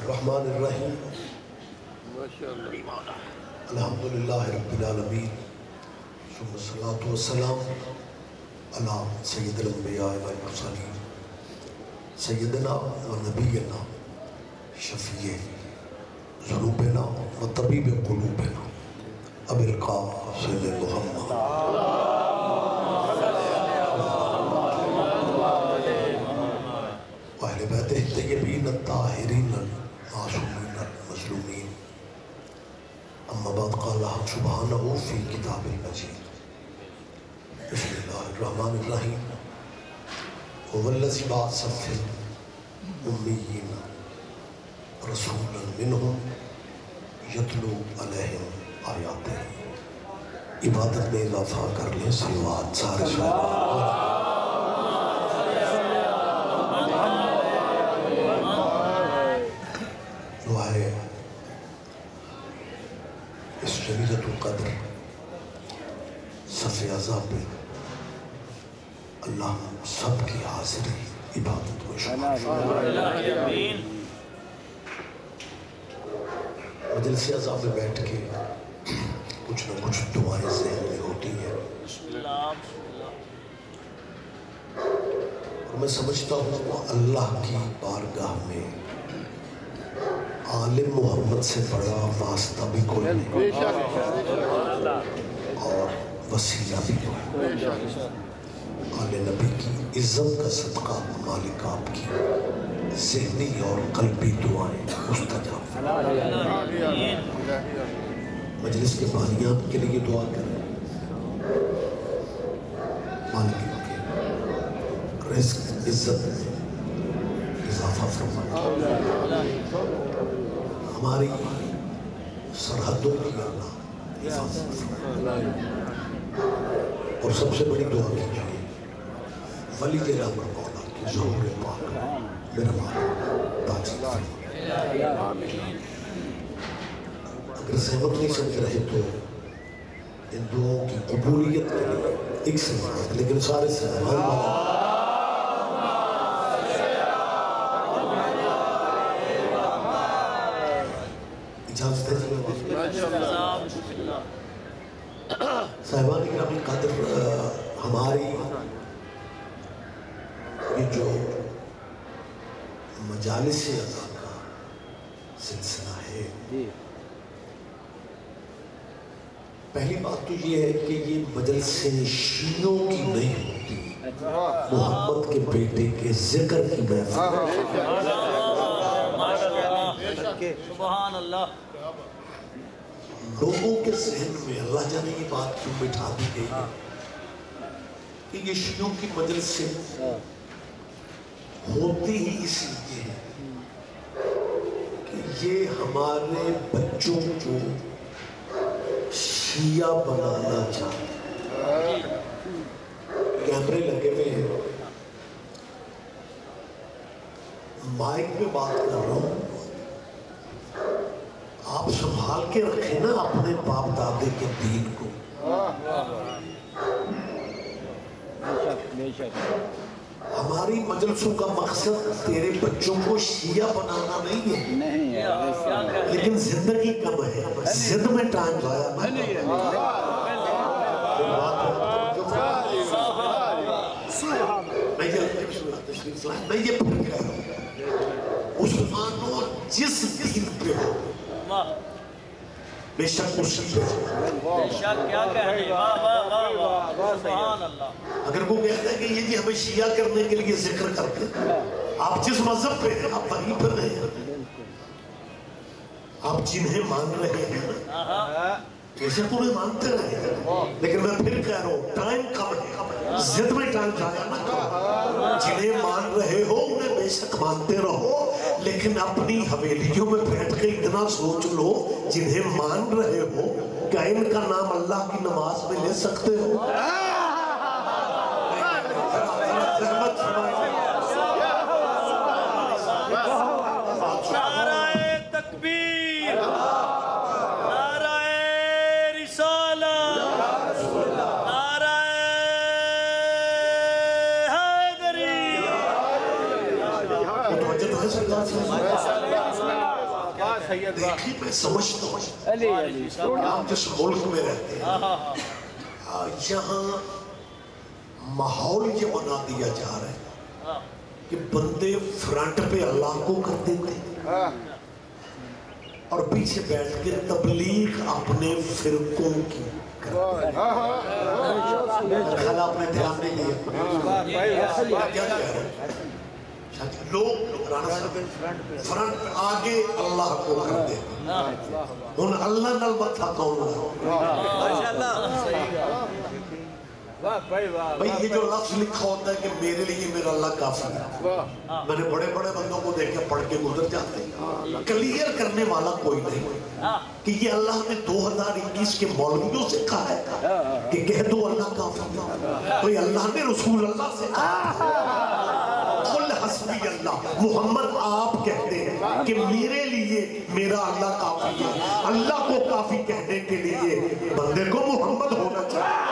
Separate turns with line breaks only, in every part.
الرحمن الرحیم الحمدللہ رب العالمین ثم الصلاة والسلام علی سید الانبیاء والمرسلین سیدنا و نبینا شفیع ذنوبنا و طبیب قلوبنا ابی القاسم محمد وأهل بيته الطيبين الطاهرين المعصومين المظلومين أما بعد قال الله سبحانه في كتاب المجيد بسم الله الرحمن الرحيم هو الذي بعث في الأميين رسولا منهم يتلو عليهم آياته عبادت میں اضافہ کر لیں صلوات سارے صلوات ليلة القدر صف اعظم پہ اللہ سب کی حاضری عبادت و شکر مجلس اعظم میں بیٹھ کے کچھ نہ کچھ دعائیں ذہن میں ہوتی ہیں اور میں سمجھتا ہوں اللہ کی بارگاہ میں عالم محمد سے بڑا واسطہ بھی کوئی نہیں اور وسیلہ بھی کوئی آل نبی کی عزت کا صدقہ مالک آپ کی ذہنی اور قلبی دعائیں مستجاب مجلس کے بانیان کے لیے دعا کریں مالک کے رزق عزت میں اضافہ فرمائے ہماری سرحدوں کی اللہ حفاظت فرمائے اور سب سے بڑی دعا کی جائے ولی الامر مولا کی ظہور پاک میرا مالا تاجیل فرمائے اگر سہمت نہیں سمجھ رہے تو ان دعاوں کی قبولیت کے لیے ایک سمجھ لیکن سارے سہمت صاحبان اکرامی قدر ہماری یہ جو مجالس ادا کا سلسلہ ہے پہلی بات تو یہ ہے کہ یہ مجلس شیعوں کی نہیں ہوتی محمد کے بیٹے کے ذکر کی محفل
سبحان اللہ
لوگوں کے ذہن میں اللہ جانے یہ بات کیوں بٹھا دی گئی ہے کہ یہ شیعوں کی مجلس سے ہوتی ہی اس لیے ہے کہ یہ ہمارے بچوں کو شیعہ بنانا چاہتے ہیں کیمرے لگے ہوئے ہیں مائک میں بات کر رہا ہوں آپ سنبھال کے رکھیں نا اپنے باپ دادے کے دین کو ہماری مجلسوں کا مقصد تیرے بچوں کو شیعہ بنانا نہیں ہے لیکن زندگی کم ہے زد میں ٹائم ضائع میں یہ پھر کہہ رہا ہوں عثمانوں جس دین پہ ہو بے شک اسی پہ اگر وہ کہتا ہے کہ یہ جی ہمیں شیعہ کرنے کے لیے ذکر کرتے آپ جس مذہب پہ ہیں آپ وہیں پر رہے ہیں آپ جنہیں مان رہے ہیں ویسے تو نہیں مانتے رہے ہیں لیکن میں پھر کہہ رہا ہوں ٹائم کم ہے زد میں ٹائم ضائع نہ کرو جنہیں مان رہے ہو انہیں بے شک مانتے رہو لیکن اپنی حویلیوں میں بیٹھ کے اتنا سوچ لو جنہیں مان رہے ہو کیا ان کا نام اللہ کی نماز میں لے سکتے ہو
نعرہ تکبیر نعرہ رسالت نعرہ حیدری
متوجہ تو ہے سرکار سے
سید واہ
دیکھیں میں سمجھتا ہوں آپ جس ملک میں رہتے ہیں یہاں ماحول یہ بنا دیا جا رہا ہے کہ بندے فرنٹ پہ اللہ کو کر دیتے ہیں اور پیچھے بیٹھ کے تبلیغ اپنے فرقوں کی خلا اپنے دھیان نہیں لیا کیا کہہ رہے ہیں لوگ رانا صاحب فرنٹ پہ آگے اللہ کو کر دیتے ان اللہ نال متھا کون بھئی یہ جو لفظ لکھا ہوتا ہے کہ میرے لیے میرا اللہ کافی ہے میں نے بڑے بڑے بندوں کو دیکھ کے پڑھ کے گزر جاتے ہیں کلیئر کرنے والا کوئی نہیں کہ یہ اللہ نے 2021 کے مولویوں سے کہا ہے کہ کہہ دو اللہ کافی ہے کوئی اللہ نے رسول اللہ سے کہا قل حسبی اللہ محمد آپ کہتے ہیں کہ میرے لیے میرا اللہ کافی ہے اللہ کو کافی کہنے کے لیے بندے کو محمد ہونا چاہیے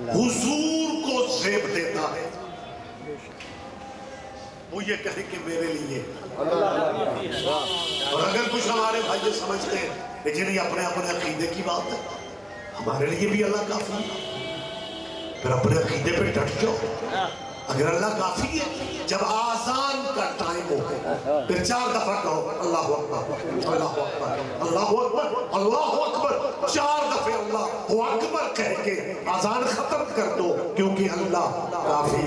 حضور کو زیب دیتا ہے وہ یہ کہے کہ میرے لیے اور اگر کچھ ہمارے بھائی سمجھتے ہیں کہ جنہیں اپنے اپنے عقیدے کی بات ہے ہمارے لیے بھی اللہ کافی ہے پھر اپنے عقیدے پہ ڈٹ جاؤ اگر اللہ کافی ہے جب آذان کا ٹائم ہو پھر 4 دفعہ کہو اللہ اکبر اللہ اکبر اللہ اکبر اللہ اکبر 4 دفعے اللہ اکبر کہہ کے آذان ختم کر دو کیونکہ اللہ کافی ہے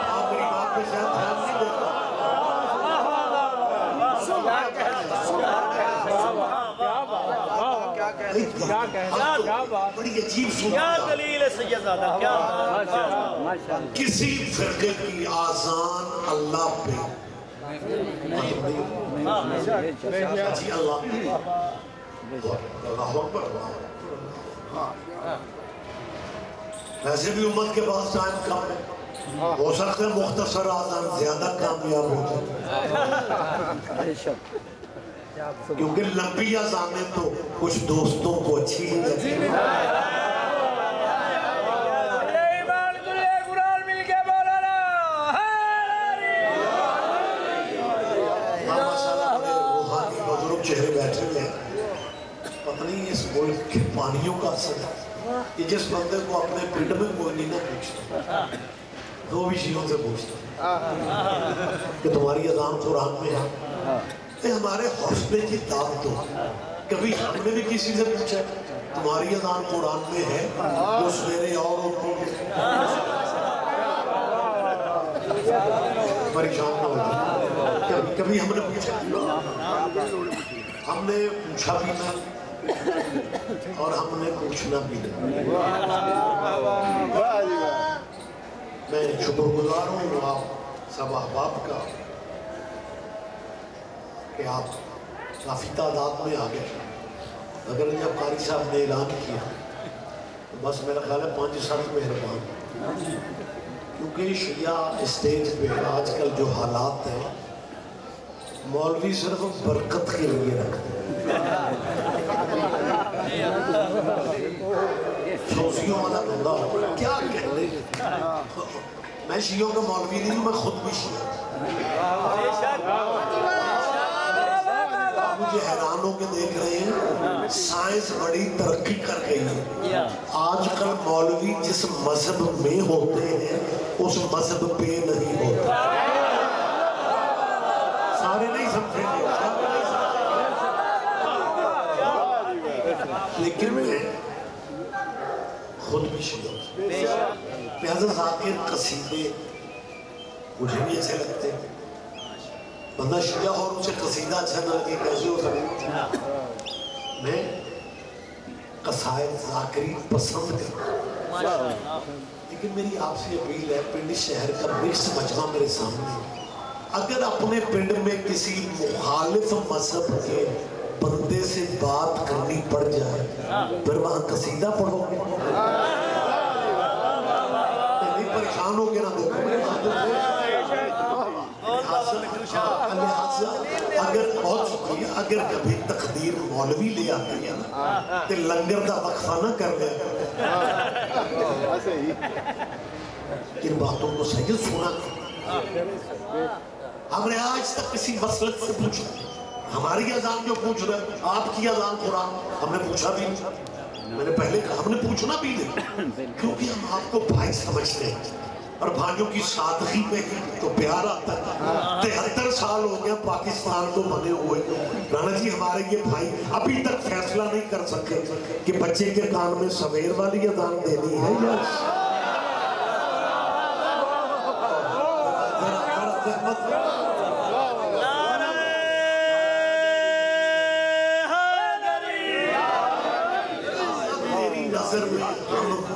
آپ میری بات پہ شاید دھیان نہیں دیتا بڑی عجیب
کیا دلیل ہے سیدزادہ کیا
کسی فرقے کی آذان اللہ پہ جی اللہ اکبر ویسے بھی امت کے پاس ٹائم کم ہے ہو سکتا ہے مختصر آذان زیادہ کامیاب ہو جائے کیونکہ لمبی آذانیں تو کچھ دوستوں کو اچھی ہی لگتی ہیں بزرگ چہرے بیٹھے ہوئے پتہ نہیں اس ملک کے پانیوں کا اثر ہے کہ جس بندے کو اپنے پنڈ میں کوئی نہیں نہ پوچھتا 2 وشیوں سے پوچھتا کہ تمہاری اذان قرآن میں ہے ہمارے حوصلے کی داد دو کبھی ہم نے بھی کسی سے پوچھا تمہاری اذان قرآن میں ہے تو سویرے اور پریشان نہ ہو جائے کبھی ہم نے پوچھا ہم نے پوچھا بھی نہ اور ہم نے پوچھنا بھی نہ میں شکر گزار ہوں آپ سب احباب کا کہ آپ کافی تعداد میں آ گئے اگر جب قاری صاحب نے اعلان کیا تو بس میرا خیال ہے 5-7 مہربان کیونکہ شیعہ اسٹیج پہ آج کل جو حالات ہیں مولوی صرف برکت کے لیے رکھتے ہیں شوزیوں والا بندہ کیا کہتے ہیں میں شیعوں کا مولوی نہیں ہوں میں خود بھی شیعہ مجھے حیران ہو کے دیکھ رہے ہیں سائنس بڑی ترقی کر گئی ہے آج کل مولوی جس مذہب میں ہوتے ہیں اس مذہب پہ نہیں ہوتے سارے نہیں سمجھیں لیکن میں خود بھی شیعہ پیازہ ذاکر قصیدے مجھے بھی اچھے لگتے ہیں بندہ شیعہ اور اسے قصیدہ اچھا نہ لگے کیسے ہو سکتا میں قصائد ذاکری پسند کرتا لیکن میری آپ سے اپیل ہے پنڈ شہر کا مکس مجمع میرے سامنے اگر اپنے پنڈ میں کسی مخالف مذہب کے بندے سے بات کرنی پڑ جائے پھر وہاں قصیدہ پڑھو پریشان ہو کے نہ دیکھو لہٰذا اگر بہت شکریہ اگر کبھی تقدیر مولوی لے آتی ہے نا کہ لنگر دا وقفہ نہ کر لیا ان باتوں کو صحیح سنا. ہم نے آج تک کسی مسلک سے پوچھا ہماری اذان جو پوچھ رہے ہیں آپ کی اذان قرآن ہم نے پوچھا بھی نہیں. میں نے پہلے کہا ہم نے پوچھنا بھی نہیں کیونکہ ہم آپ کو بھائی سمجھتے ہیں اور بھائیوں کی سادگی میں تو پیار آتا ہے. 73 سال ہو گیا پاکستان کو بنے ہوئے. رانا جی ہمارے یہ بھائی ابھی تک فیصلہ نہیں کر سکے کہ بچے کے کان میں سویر والی اذان دینی ہے یا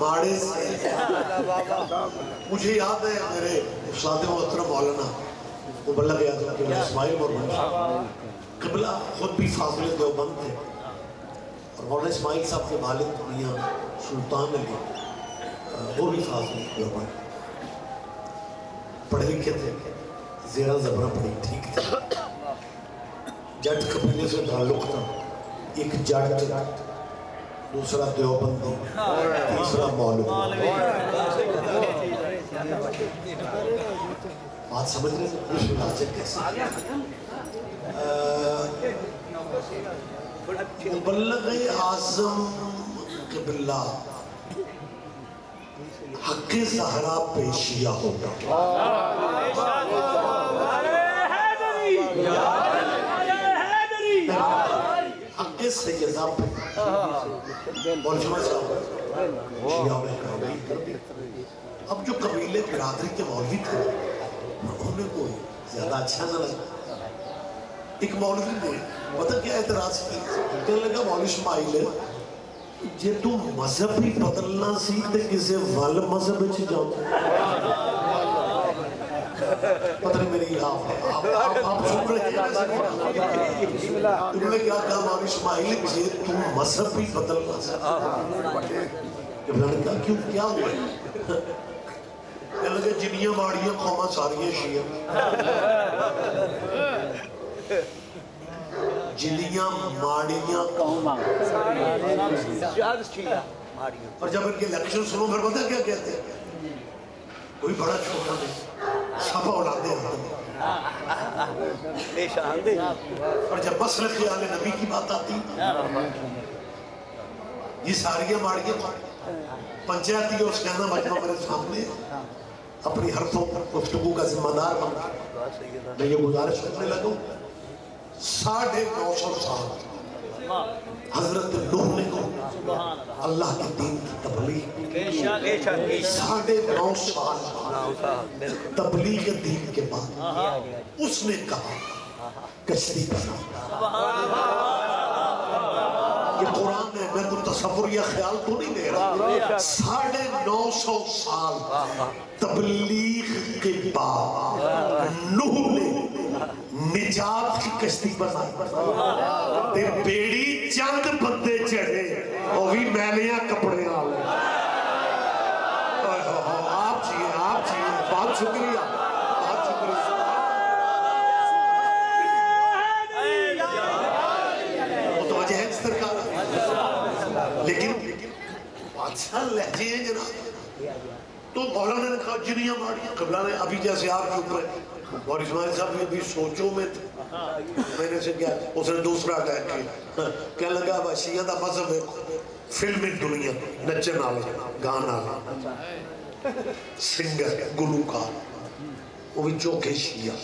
ماڑے سے. مجھے یاد ہے میرے استاد محترم مولانا مبلغ اعظم قبلہ اسماعیل مرحوم قبلہ خود بھی فاضل دیوبند تھے اور مولانا اسماعیل صاحب کے والد میاں سلطان علی وہ بھی فاضل دیوبند پڑھے لکھے تھے زیرہ زبرہ پڑھی ٹھیک تھے. جٹ قبیلے سے تعلق تھا. ایک جٹ دوسرا دیوبندی تیسرا مولوی. بات سمجھ رہے ہیں کیسے مبلغ اعظم قبلہ حق زہرا پیشیہ ہوگا. حق سیدہ مولوی صاحب شیعہ میں قبول کر دی. اب جو قبیلے برادری کے مولوی تھے انہیں کوئی زیادہ اچھا نہ لگا. ایک مولوی نے پتہ کیا اعتراض کی کہنے لگا مولوی اسماعیل جے تو مذہب ہی بدلنا سی تے کسے ول مذہب وچ جاؤ. پتہ نہیں میری آپ سن رہے ہیں انہوں نے کیا کہا مولوی اسماعیل جے تو مذہب ہی بدلنا سی. انہوں نے کہا کیوں کیا ہوا ہے؟ کہنے لگے جنیاں ماڑیاں قوماں ساریاں شیعہ جنیاں ماڑیاں قوماں اور جب ان کے لیکچر سنو پھر پتہ کیا کہتے ہیں کوئی بڑا چھوٹا نہیں سب اولادیں آتے ہیں. اور جب مسلک خیال نبی کی بات آتی یہ ساریاں ماڑیاں پنچایتی اس کہنا مجمع میرے سامنے اپنی حرفوں گفتگو کا ذمہ دار بن میں یہ گزارش کرنے لگا 950 سال حضرت نوح نے اللہ کے دین کی تبلیغ 950 سال تبلیغ دین کے بعد اس نے کہا کشتی بنا. یہ قرآن ہے میں تو تصور یا خیال تو نہیں دے رہا. 950 سال تبلیغ کے بعد نوح نے نجات کی کشتی بنائی تے بیڑی چند بندے چڑھے وہ بھی میلیاں کپڑے آلے. آپ چاہیے بہت شکریہ بہت شکریہ. متوجہ ہے اس طرح لیکن بادشاہ لہجے ہیں جناب. تو مولانا نے کہا جنیاں ماڑیاں قبلہ نے ابھی جیسے آپ چپ رہے اور اسماعیل صاحب بھی ابھی سوچوں میں تھے میں نے سے کیا اس نے دوسرا کہنے لگا شیعہ دا مذہب ہے فلمی دنیا نچن آلے گان آلے سنگر گلوکار وہ بھی چوکے شیعہ.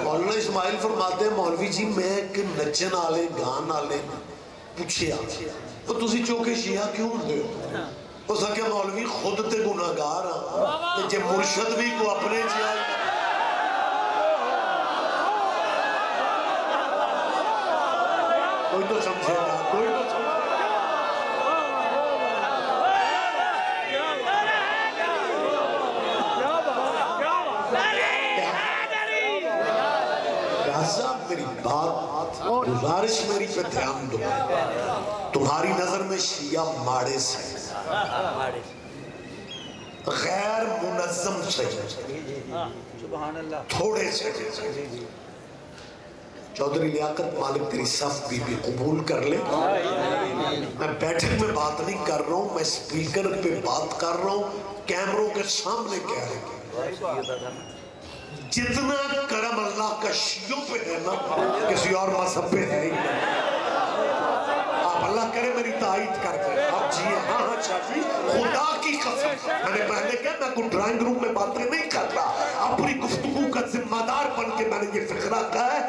مولانا اسماعیل فرماتے ہیں مولوی جی میں ایک نچن آلے گان آلے پوچھے آتے تو تسی چوکے شیعہ کیوں ہوندے ہو؟ اس نے کہا مولوی خود تے گناہگار ہاں جے مرشد بھی کو اپنے چاہیے کوئی تو سمجھے گا کوئی تو سمجھے لہذا میری بات گزارش میری پہ دھیان دو تمہاری نظر میں شیعہ ماڑے سے غیر منظم سجدے،
سبحان اللہ.
تھوڑے سجدے. چودھری لیاقت مالک تیری صف بی بی قبول کر لے. میں بیٹھک میں بات نہیں کر رہا ہوں، میں سپیکر پہ بات کر رہا ہوں، کیمروں کے سامنے کہہ رہے ہیں. جتنا کرم اللہ کا شیعوں پہ ہے نا کسی اور مذہب پہ ہے ہی نہیں. آپ اللہ کرے میری تائید کر دیں. آپ جی ہاں اچھا جی، خدا کی قسم میں نے پہلے کہا میں کوئی ڈرائنگ روم میں باتیں نہیں کر رہا، اپنی گفتگو کا ذمہ دار بن کے میں نے یہ فکرہ کہا ہے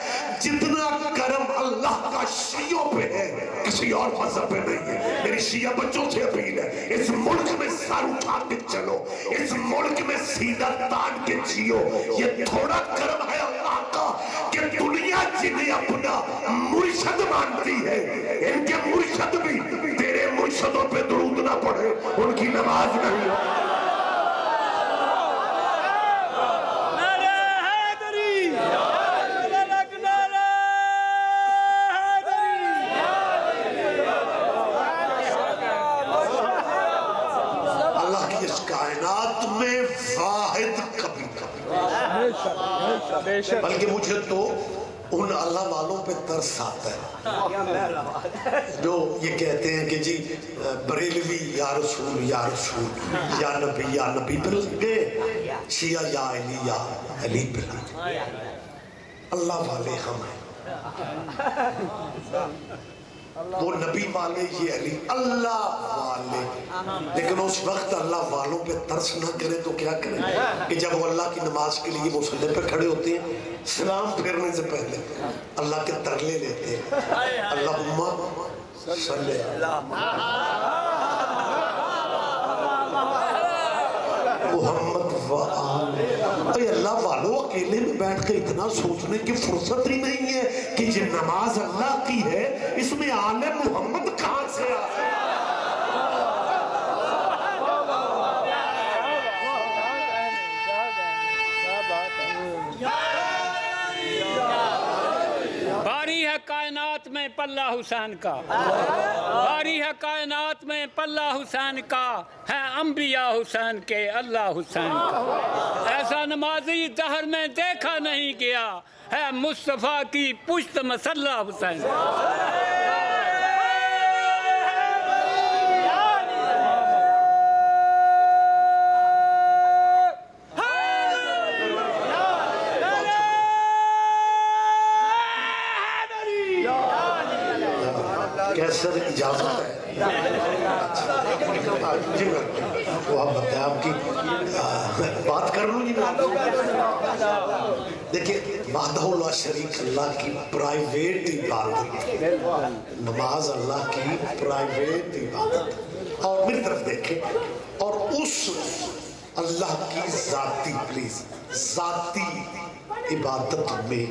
جتنا کرم اللہ کا شیعوں پہ ہے کسی اور مذہب پہ نہیں ہے. میری شیعہ بچوں سے اپیل ہے، اس ملک میں سر اٹھا کے چلو، اس ملک میں سیدھا تان کے جیو. یہ تھوڑا کرم ہے اللہ کا کہ دنیا جنہیں اپنا مرشد مانتی ہے، ان کے مرشد بھی تیرے مرشدوں پہ درود نہ پڑھے ان کی نماز نہیں ہو. اللہ کی اس کائنات میں واحد کبھی بلکہ مجھے تو ان اللہ والوں پہ ترس آتا ہے جو یہ کہتے ہیں کہ جی بریلوی یا رسول یا رسول، یا نبی یا نبی، پھر گئے شیعہ یا علی پھر اللہ والے ہم ہیں. وہ نبی والے یہ علی اللہ والے. لیکن اس وقت اللہ والوں پہ ترس نہ کرے تو کیا کریں کہ جب وہ اللہ کی نماز کے لیے مصلی پہ کھڑے ہوتے ہیں سلام پھیرنے سے پہلے اللہ کے ترلے لیتے ہیں اللہم صلی محمد و آل. اے اللہ والوں اکیلے میں بیٹھ کے اتنا سوچنے کی فرصت ہی نہیں ہے کہ یہ نماز اللہ کی ہے، اس میں آل محمد کہاں سے آ ہے؟
باری ہے کائنات میں پلہ حسین کا، باری ہے کائنات میں پلہ حسین کا، ہے انبیاء حسین کے اللہ حسین کا. ایسا نمازی دہر میں دیکھا نہیں گیا، ہے مصطفیٰ کی پشت مسلح حسین.
کیسر اجازت ہے جی وہ آپ بتائیں آپ کی بات کر لوں جی میں. دیکھیں وحدہ لا شریک اللہ کی پرائیویٹ عبادت، نماز اللہ کی پرائیویٹ عبادت. اور میری طرف دیکھیں اور اس اللہ کی ذاتی پلیز ذاتی عبادت میں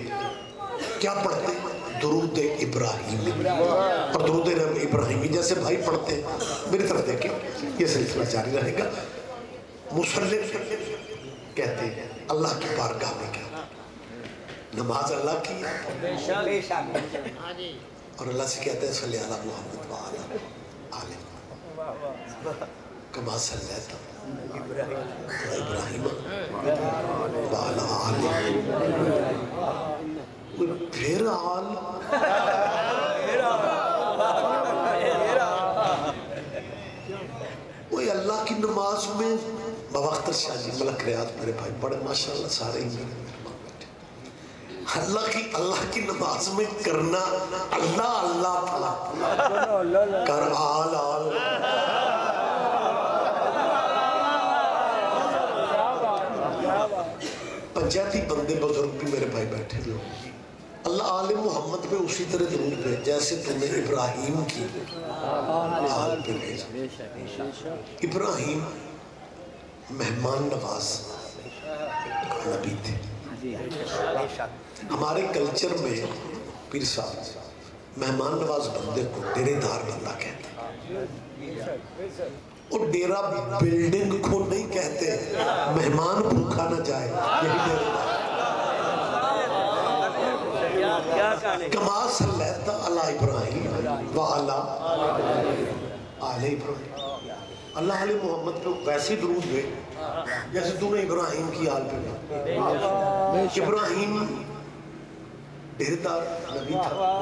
کیا پڑھتے ہیں؟ درود ابراہیمی. اور درود ابراہیمی جیسے بھائی پڑھتے ہیں میری طرف دیکھیں یہ سلسلہ جاری رہے گا. مصلی کہتے ہیں اللہ کی بارگاہ میں کیا نماز اللہ کی ہے اور اللہ سے کہتے ہیں صلی علی محمد وعلی آل کما صلیت ابراہیم وعلی آل پھر آل وہی اللہ کی نماز میں بواختر شاہ جی ملک ریاض میرے بھائی بڑے ماشاءاللہ سارے ہی میرے مہمان بیٹھے. اللہ کی نماز میں کرنا اللہ اللہ تھا کر آل آل. پنجابی بندے بزرگ بھی میرے بھائی بیٹھے جو اللہ آل محمد پہ اسی طرح درود پہ جیسے تم نے ابراہیم کی آل پہ بھیجا. ابراہیم مہمان نواز نبی تھے. ہمارے کلچر میں پیر صاحب مہمان نواز بندے کو ڈیرے دار بندہ کہتے ہیں. اور ڈیرہ بلڈنگ کو نہیں کہتے مہمان بھوکا نہ جائے یہی ڈیرے دار. کما صلیت علی ابراہیم وعلی آل ابراہیم. اللہ علیہ محمد پہ ویسے درود دے جیسے تو نے ابراہیم کی آل پہ ابراہیم ڈیردار نبی تھا،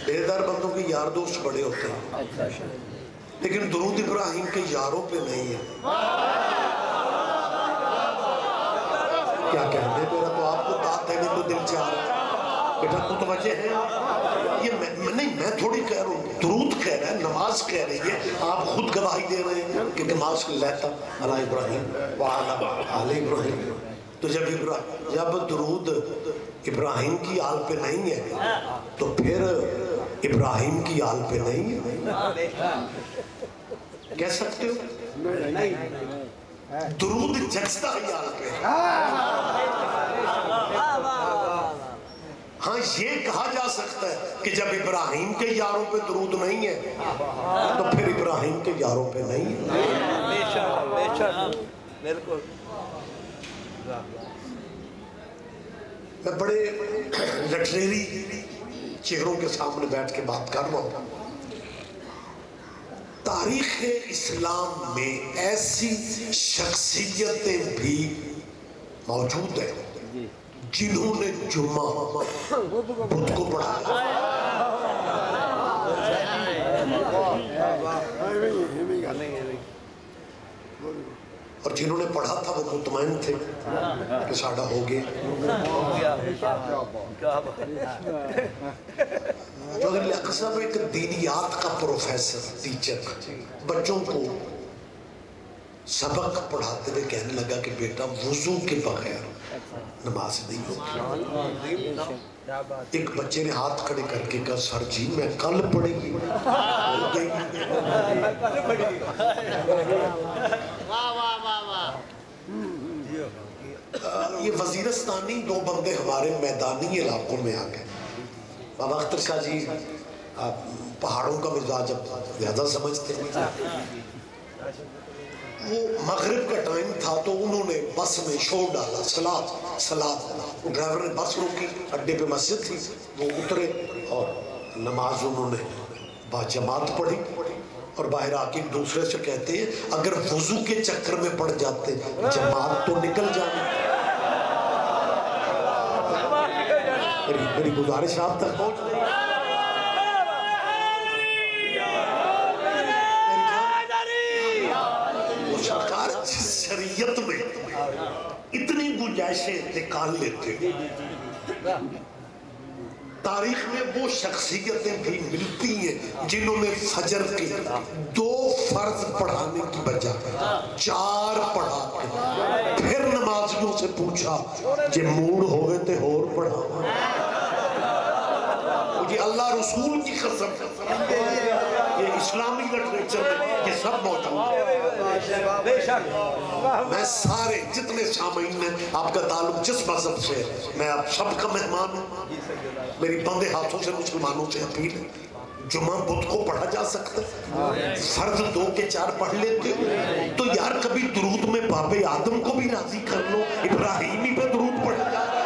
ڈیردار بندوں کے یار دوست بڑے ہوتے ہیں، لیکن درود ابراہیم کے یاروں پہ نہیں ہے۔ کیا کہتے ہیں، میرا تو آپ کو داد دینے کو دل چاہ رہا ہے، بیٹا متوجہ ہے؟ یہ میں تھوڑی کہہ رہا ہوں، درود کہہ رہا ہے، نماز کہہ رہی ہے، آپ خود گواہی دے رہے ہیں کہ نماز لیتا علی ابراہیم وعلی آل ابراہیم۔ تو جب درود ابراہیم کی آل پہ نہیں ہے تو پھر ابراہیم کی آل پہ نہیں ہے، کہہ سکتے ہو؟ درود جچتا ہی آل پہ ہے۔ ہاں یہ کہا جا سکتا ہے کہ جب ابراہیم کے یاروں پہ درود نہیں ہے تو پھر ابراہیم کے یاروں پہ نہیں ہے۔
بالکل۔
میں بڑے لٹریری چہروں کے سامنے بیٹھ کے بات کر رہا ہوں۔ تاریخ اسلام میں ایسی شخصیتیں بھی موجود ہیں جنہوں نے جمعہ بدھ کو پڑھایا، اور جنہوں نے پڑھا تھا وہ مطمئن تھے کہ ساڑھا ہو گیا۔ چودھری لیاقت صاحب ایک دینیات کا پروفیسر، ٹیچر، بچوں کو سبق پڑھاتے ہوئے کہنے لگا کہ بیٹا وضو کے بغیر نماز نہیں ہوتی۔ ایک بچے نے ہاتھ کھڑے کر کے کہا سر جی میں کل پڑھی گی، ہو گئی۔ یہ وزیرستانی دو بندے ہمارے میدانی علاقوں میں آ گئے۔ بابا اختر شاہ جی آپ پہاڑوں کا مزاج اب زیادہ سمجھتے ہیں۔ وہ مغرب کا ٹائم تھا تو انہوں نے بس میں شور ڈالا، سلاد۔ ڈرائیور نے بس روکی، اڈے پہ مسجد تھی، وہ اترے اور نماز انہوں نے باجماعت پڑھی، اور باہر آ کے ایک دوسرے سے کہتے ہیں اگر وضو کے چکر میں پڑ جاتے جماعت تو نکل جانے۔ میری گزارش آپ تک پہنچ رہی ہے؟ سرکار شریعت میں اتنی گنجائشیں نکال لیتے ہیں، تاریخ میں وہ شخصیتیں بھی ملتی ہیں جنہوں نے فجر کے 2 فرض پڑھانے کی بجائے 4 پڑھا کے پھر نمازیوں سے پوچھا کہ موڑ ہوئے تے اور پڑھا۔ مجھے اللہ رسول کی قسم، یہ اسلامی لٹریچر میں یہ سب موجود ہے۔ میں سارے جتنے سامعین ہیں، آپ کا تعلق جس مذہب سے ہے، میں آپ سب کا مہمان ہوں۔ میری بندے ہاتھوں سے مسلمانوں سے اپیل ہے، جمعہ بدھ کو پڑھا جا سکتا ہے، فرض 2 کے 4 پڑھ لیتے ہو تو یار کبھی درود میں باب آدم کو بھی راضی کر لو، ابراہیمی پہ درود پڑھا جا رہا ہے۔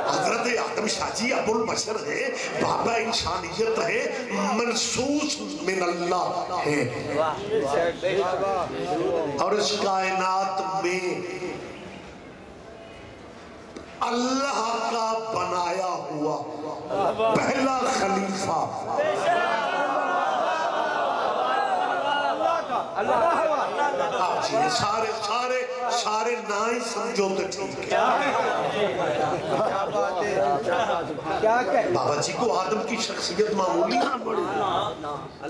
حضرت آدم شاہ جی ابو البشر ہے، بابا انسانیت ہے، منصوص من اللہ ہے، اور اس کائنات میں اللہ کا بنایا ہوا پہلا خلیفہ آپ جی سارے نہ ہی سمجھو تو ٹھیک ہے۔ بابا جی کو آدم کی شخصیت معمولی نہ پڑی،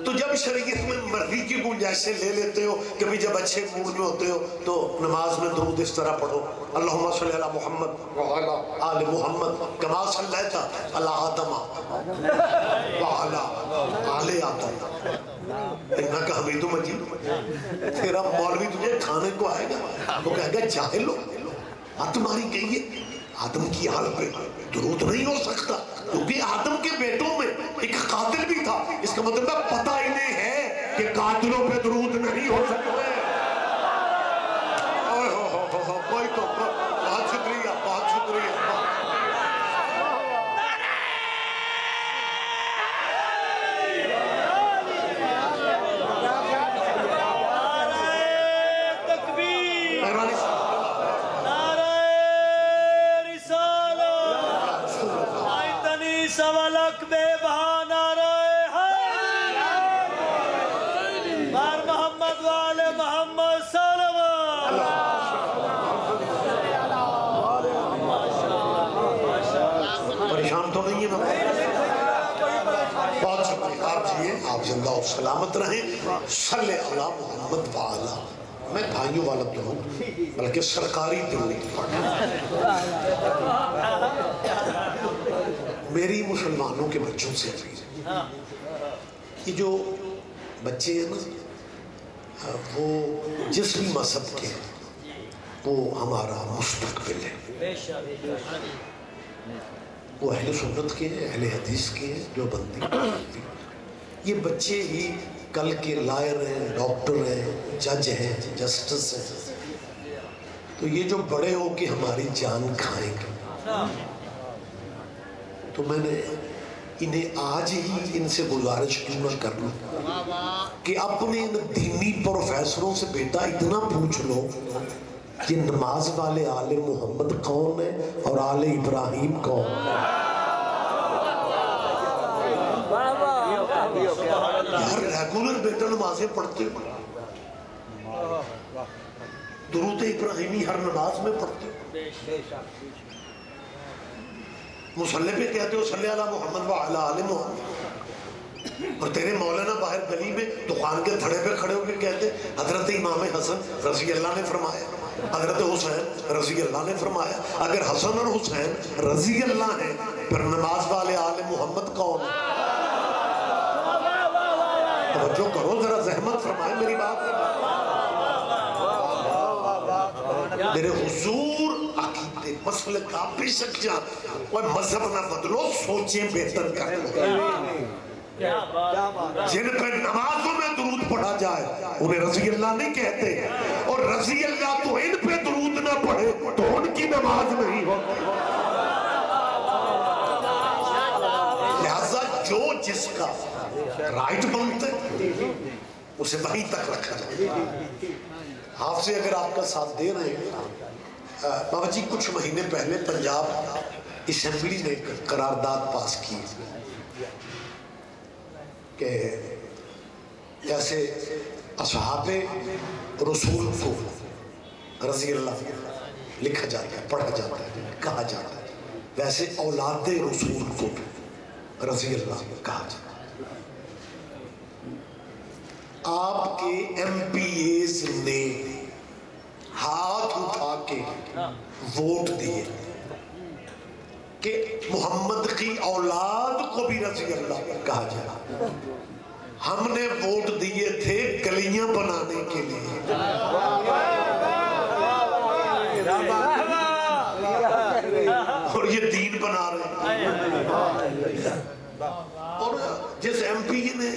تو جب شریعت میں مرضی کی گنجائشیں لے لیتے ہو، کبھی جب اچھے موڈ میں ہوتے ہو تو نماز میں درود اس طرح پڑھو، اللہم صلی علی محمد وعلی آل محمد کما صلیت علی آدم وعلی آل آدم انکا حمید مجید۔ تیرا مولوی تجھے کھانے کو آئے گا، وہ کہے گا جاہلو، تمہاری کہی ہے آدم کی آل پہ درود نہیں ہو سکتا، کیونکہ آدم کے بیٹوں میں ایک قاتل بھی تھا، اس کا مطلب پتہ انہیں ہے کہ قاتلوں پہ درود نہیں ہو سکتے۔ کوئی تو بہت شکریہ، بہت شکریہ۔ آپ زندہ اور سلامت رہیں. صلی اللہ محمد وعلا. میں بھائیوں والا درود بلکہ سرکاری درود پڑھا. میری مسلمانوں کے بچوں سے اپیل ہے، یہ جو بچے ہیں نا وہ جس بھی مذہب کے ہیں وہ ہمارا مستقبل ہے. وہ اہل سنت کے ہیں، اہل حدیث کے ہیں، جو بندی. یہ بچے ہی کل کے لائر ہیں، ڈاکٹر ہیں، جج ہیں، جسٹس ہیں. تو یہ جو بڑے ہو کے ہماری جان کھائیں گے، تو میں نے انہیں آج ہی ان سے گزارش کیوں نہ کر لوں کہ اپنے ان دینی پروفیسروں سے بیٹا اتنا پوچھ لو یہ نماز والے آل محمد کون ہے اور آل ابراہیم کون ہے. یار ریگولر بیٹا نمازیں پڑھتے ہو، درود ابراہیمی ہر نماز میں پڑھتے ہو، مصلی پہ کہتے ہو صلی اللہ محمد وعلی آل محمد، اور تیرے مولانا باہر گلی میں دکان کے دھڑے پہ کھڑے ہو کے کہتے حضرت امام حسن رضی اللہ نے فرمایا، حضرت حسین رضی اللہ نے فرمایا. اگر حسن اور حسین رضی اللہ ہیں پھر نماز والے آل محمد کون؟ توجہ کرو ذرا، زحمت فرمائے میری بات. میرے حضور عقیدے مسئلے کا بے شک جان، کوئی مذہب نہ بدلو، سوچیں بہتر کریں. جن پہ نمازوں میں درود پڑھا جائے انہیں رضی اللہ نہیں کہتے، اور رضی اللہ تو ان پہ درود نہ پڑھے تو ان کی نماز نہیں ہوتی. لہذا جو جس کا رائٹ بنتے اسے وہیں تک رکھا جائے. آپ سے اگر آپ کا ساتھ دے رہے ہیں، بابا جی کچھ مہینے پہلے پنجاب اسمبلی نے قرارداد پاس کی کہ جیسے اصحاب رسول کو رضی اللہ لکھا جاتا ہے، پڑھا جاتا ہے، کہا جاتا ہے، ویسے اولاد رسول کو رضی اللہ کہا جاتا ہے. آپ کے ایم پی ایز نے ہاتھ اٹھا کے ووٹ دیے کہ محمد کی اولاد کو بھی رضی اللہ کہا جائے. ہم نے ووٹ دیے تھے گلیاں بنانے کے لیے، اور یہ دین بنا رہے ہیں. اور جس ایم پی نے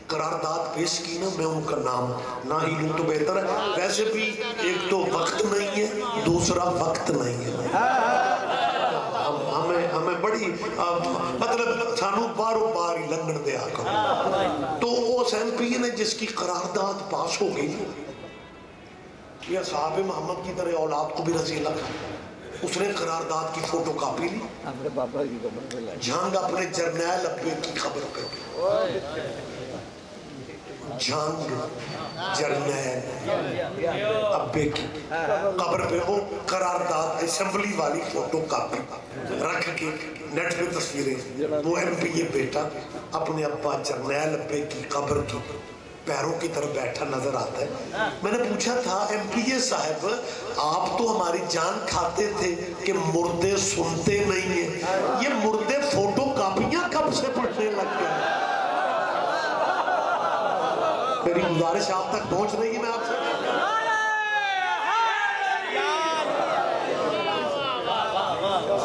قرارداد پیش کی نا، میں ان کا نام نہ ہی لوں تو بہتر ہے. ویسے بھی ایک تو وقت نہیں ہے، دوسرا وقت نہیں ہے. ہمیں بڑی مطلب سانو باروں بار ہی لنگن دیا کرو. تو اس ایم پی نے جس کی قرارداد پاس ہو گئی، یہ صحابہ محمد کی طرح اولاد کو بھی رضی اللہ کہا، اس نے قرارداد کی فوٹو کاپی لی، جھانگ اپنے جرنیل ابے کی خبر پہ، جھانگ جرنیل ابے کی قبر پہ وہ قرارداد اسمبلی والی فوٹو کاپی رکھ کے نیٹ پہ تصویریں. وہ ایم پی یہ بیٹا اپنے ابا جرنیل ابے کی قبر کی پیروں کی طرف بیٹھا نظر آتا ہے. میں نے پوچھا تھا ایم پی اے صاحب آپ تو ہماری جان کھاتے تھے کہ مردے سنتے نہیں ہیں، یہ مردے فوٹو کاپیاں کب سے پڑھنے لگ گئے؟ میری گزارش آپ تک پہنچ رہی ہے؟ میں آپ سے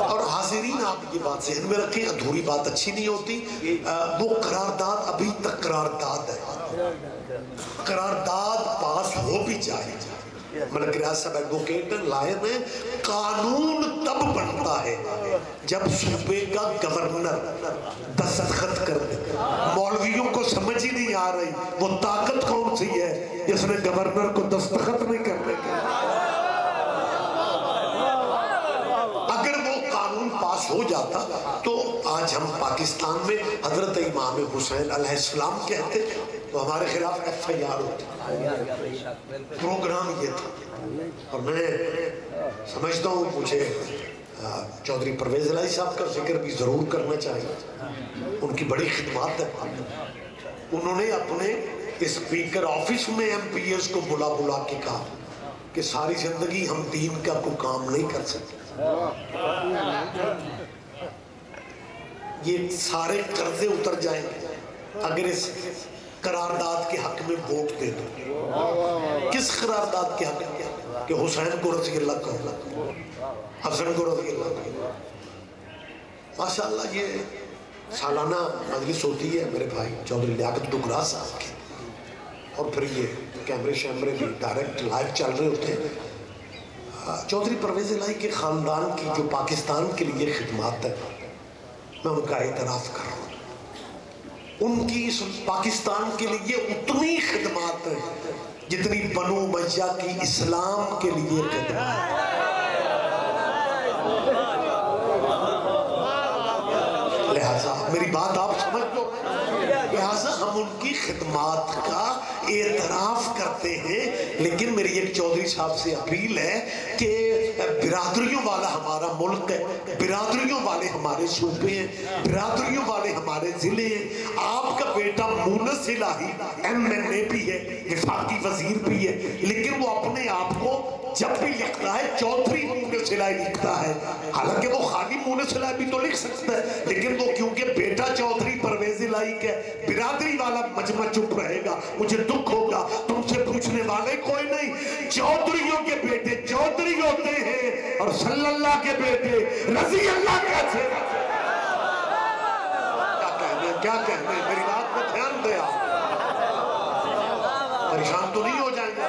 اور حاضرین آپ یہ بات ذہن میں رکھیں، ادھوری بات اچھی نہیں ہوتی. وہ قرارداد ابھی تک قرارداد ہے، قرارداد پاس ہو بھی جائے. ملک ریاض صاحب ایڈوکیٹ لائن ہے، قانون تب بنتا ہے جب صوبے کا گورنر دستخط کر دے. مولویوں کو سمجھ ہی نہیں آ رہی وہ طاقت کون سی ہے جس نے گورنر کو دستخط نہیں کرنے کا. اگر وہ قانون پاس ہو جاتا تو آج ہم پاکستان میں حضرت امام حسین علیہ السلام کہتے تو ہمارے خلاف ایف آئی آر ہوتی. پروگرام یہ تھا. اور میں سمجھتا ہوں مجھے چودھری پرویز الہی صاحب کا ذکر بھی ضرور کرنا چاہیے، ان کی بڑی خدمات ہے. انہوں نے اپنے اسپیکر آفس میں ایم پی ایس کو بلا کے کہا کہ ساری زندگی ہم دین کا کوئی کام نہیں کر سکتے، یہ سارے قرضے اتر جائیں گے اگر اس قرارداد کے حق میں ووٹ دے دو۔ کس قرارداد کے حق میں؟ کہ حسین کو رضی اللہ کرو، حسن کو رضی اللہ کرو۔ ماشاءاللہ یہ سالانہ مجلس ہوتی ہے میرے بھائی چودھری لیاقت ڈگرا صاحب کی، اور پھر یہ کیمرے شیمرے بھی ڈائریکٹ لائیو چل رہے ہوتے ہیں۔ چودھری پرویز الہی کے خاندان کی جو پاکستان کے لیے خدمات ہے، میں ان کا اعتراف کر رہا ہوں، ان کی پاکستان کے لیے اتنی خدمات ہیں جتنی بنو امیہ کی اسلام کے لیے خدمات۔ لہذا میری بات آپ سمجھ لو، لہذا ہم ان کی خدمات کا اعتراف کرتے ہیں، لیکن میری ایک چودھری صاحب سے اپیل ہے کہ برادریوں والا ہمارا ملک ہے، برادریوں والے ہمارے صوبے ہیں، برادریوں والے ہمارے ضلع ہیں۔ آپ کا بیٹا مونس الہی MNA بھی ہے، وفاقی وزیر بھی ہے، لیکن وہ اپنے آپ کو جب بھی لکھتا ہے چودھری مونس الہی لکھتا ہے، حالانکہ وہ خالی مونس الہی بھی تو لکھ سکتا ہے، لیکن وہ کیونکہ بیٹا چودھری پرویز الہی کا برادری والا مجمع چپ رہے گا، مجھے دکھ ہوگا، تم سے پوچھنے والے کوئی نہیں۔ چودھریوں کے بیٹے چودھری ہوتے ہیں اور صلی اللہ کے بیٹے رضی اللہ کیسے؟ کیا کہنے میری بات کو دھیان دے، آپ پریشان تو نہیں ہو جائیں گے؟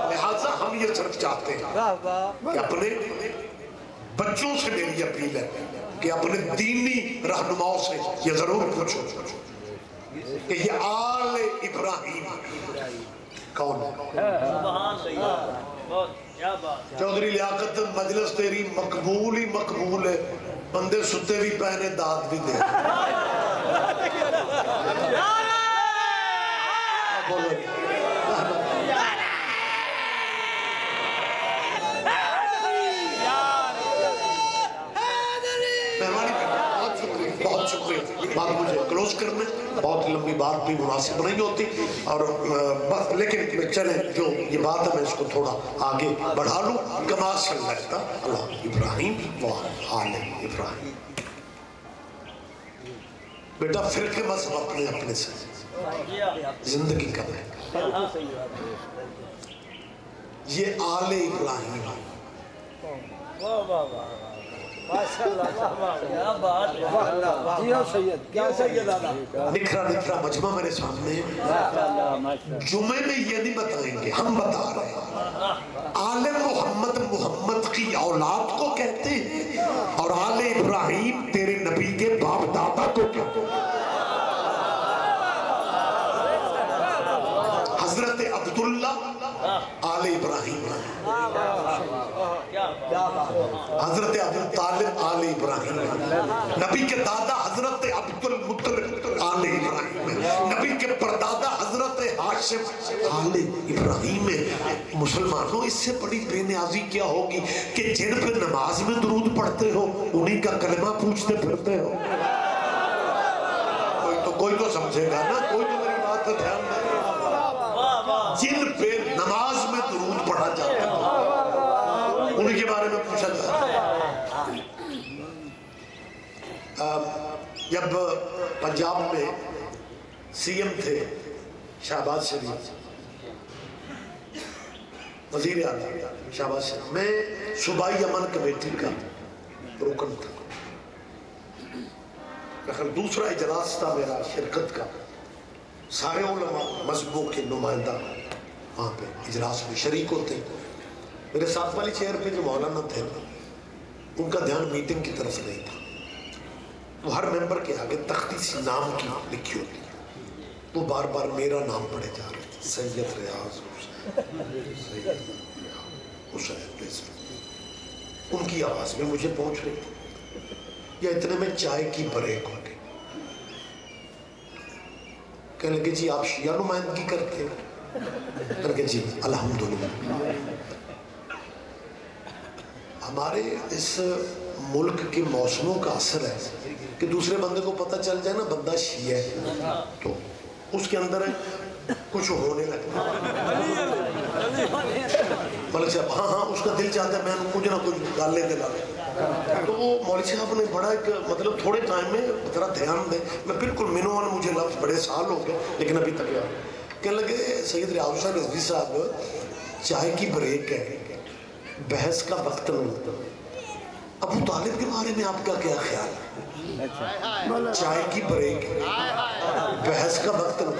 لہٰذا ہم یہ صرف چاہتے ہیں کہ اپنے بچوں سے میری اپیل ہے کہ اپنے دینی رہنماؤں سے یہ ضرور پوچھو کہ یہ آل ابراہیم کون ہے؟ چودھری لیاقت مجلس تیری مقبول ہی مقبول ہے، بندے ستے بھی پہنے داد بھی دے۔ بولو بہت شکریہ، بات مجھے کلوز کرنے، بہت لمبی بات بھی مناسب نہیں ہوتی، اور بس لیکن چلیں جو یہ بات ہے میں اس کو تھوڑا آگے بڑھا لوں۔ کما صلی اللہ ابراہیم و آل ابراہیم۔ بیٹا فرقے مذہب اپنے اپنے سے زندگی کا ہے، یہ آل ابراہیم ہے۔ نکھرا نکھرا مجمع میرے سامنے ہے، جمعے میں یہ نہیں بتائیں گے، ہم بتا رہے ہیں آل محمد محمد کی اولاد کو کہتے ہیں، اور آل ابراہیم تیرے نبی کے باپ دادا کو کہتے ہیں۔ حضرت عبداللہ آل ابراہیم، حضرت ابو طالب آل ابراہیم، نبی کے دادا حضرت عبد المطلب آل ابراہیم، نبی کے پردادا حضرت ہاشم آل ابراہیم۔ مسلمانوں اس سے بڑی بے نیازی کیا ہوگی کہ جن پہ نماز میں درود پڑھتے ہو انہی کا کلمہ پوچھتے پھرتے ہو۔ کوئی تو سمجھے گا نا، کوئی تو میری بات کا دھیان دے۔ جن پہ نماز میں درود پڑھا جاتا ہے ان کے بارے میں پوچھا جاتا ہے۔ جب پنجاب میں CM تھے شہباز شریف، وزیر اعلیٰ شہباز شریف، میں صوبائی امن کمیٹی کا رکن تھا، دوسرا اجلاس تھا میرا شرکت کا، سارے علماء مذہبوں کے نمائندہ وہاں پہ اجلاس میں شریک ہوتے ہیں۔ میرے ساتھ والی چیئر پہ جو مولانا تھے ان کا دھیان میٹنگ کی طرف نہیں تھا، وہ ہر ممبر کے آگے تختی سی نام کی لکھی ہوتی، وہ بار بار میرا نام پڑھے جا رہے تھے، سید ریاض حسین۔ ان کی آواز میں مجھے پہنچ رہی تھی، یا اتنے میں چائے کی بریک ہو گئی، کہنے لگے جی آپ شیعہ نمائندگی کرتے ہیں؟ کہنے لگے جی الحمدللہ۔ ہمارے اس ملک کے موسموں کا اثر ہے کہ دوسرے بندے کو پتہ چل جائے نا بندہ شیعہ ہے تو اس کے اندر کچھ ہونے لگتا ہے. ملک صاحب ہاں اس کا دل چاہتا ہے میں کچھ نہ کچھ ڈالنے دلا تو وہ مولوی صاحب نے بڑا ایک مطلب تھوڑے ٹائم میں ذرا دھیان دیں. میں بالکل منوان مجھے لفظ بڑے سال ہو گئے لیکن ابھی تک یاد کہنے لگے سید ریاض حسین رضوی صاحب چائے کی بریک ہے بحث کا وقت نہیں. ابو طالب کے بارے میں آپ کا کیا خیال ہے؟ چائے کی بریک بحث کا وقت نہیں.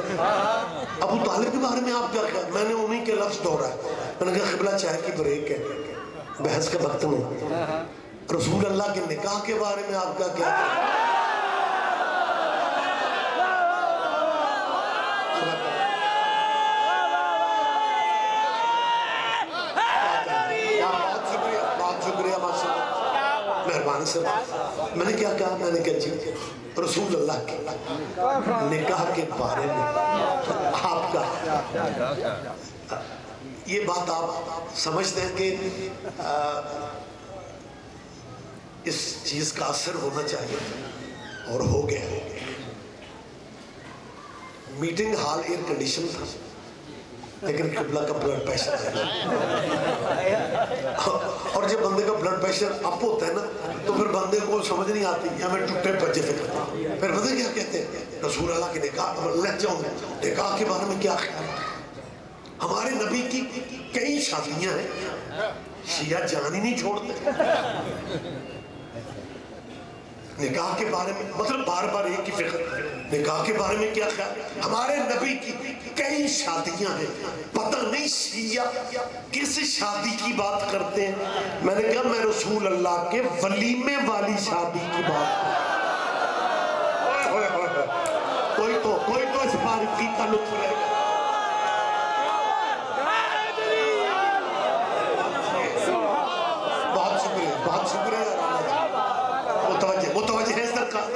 ابو طالب کے بارے میں آپ کیا خیال؟ میں نے انہی کے لفظ دوہرا ہے. میں نے کہا قبلہ چائے کی بریک ہے بحث کا وقت نہیں. رسول اللہ کے نکاح کے بارے میں آپ کا کیا خیال ہے؟ مہربانی سے میں نے کیا کہا؟ میں نے کہا جی رسول اللہ کے نکاح کے بارے میں آپ کا یہ بات آپ سمجھتے ہیں کہ اس چیز کا اثر ہونا چاہیے اور ہو گیا. میٹنگ ہال ایئر کنڈیشن تھا لیکن قبلہ کا بلڈ پریشر اور جب بندے کا بلڈ پریشر اپ ہوتا ہے نا تو پھر بندے کو سمجھ نہیں آتی ہمیں ٹوٹے بچے فکر پھر بندے کیا کہتے ہیں رسول اللہ کے نکاح لگ جاؤں گے نکاح کے بارے میں کیا خیال ہے؟ ہمارے نبی کی کئی شادیاں ہیں شیعہ جان ہی نہیں چھوڑتے. نکاح کے بارے میں مطلب بار بار ایک ہی فکر نکاح کے بارے میں کیا خیال؟ ہمارے نبی کی کئی شادیاں ہیں پتہ نہیں شیعہ کس شادی کی بات کرتے ہیں. میں نے کہا میں رسول اللہ کے ولیمے والی شادی کی بات کوئی تو اس باریکی کا لطف رہے گا. بہت شکریہ متوجہ ہے سرکار.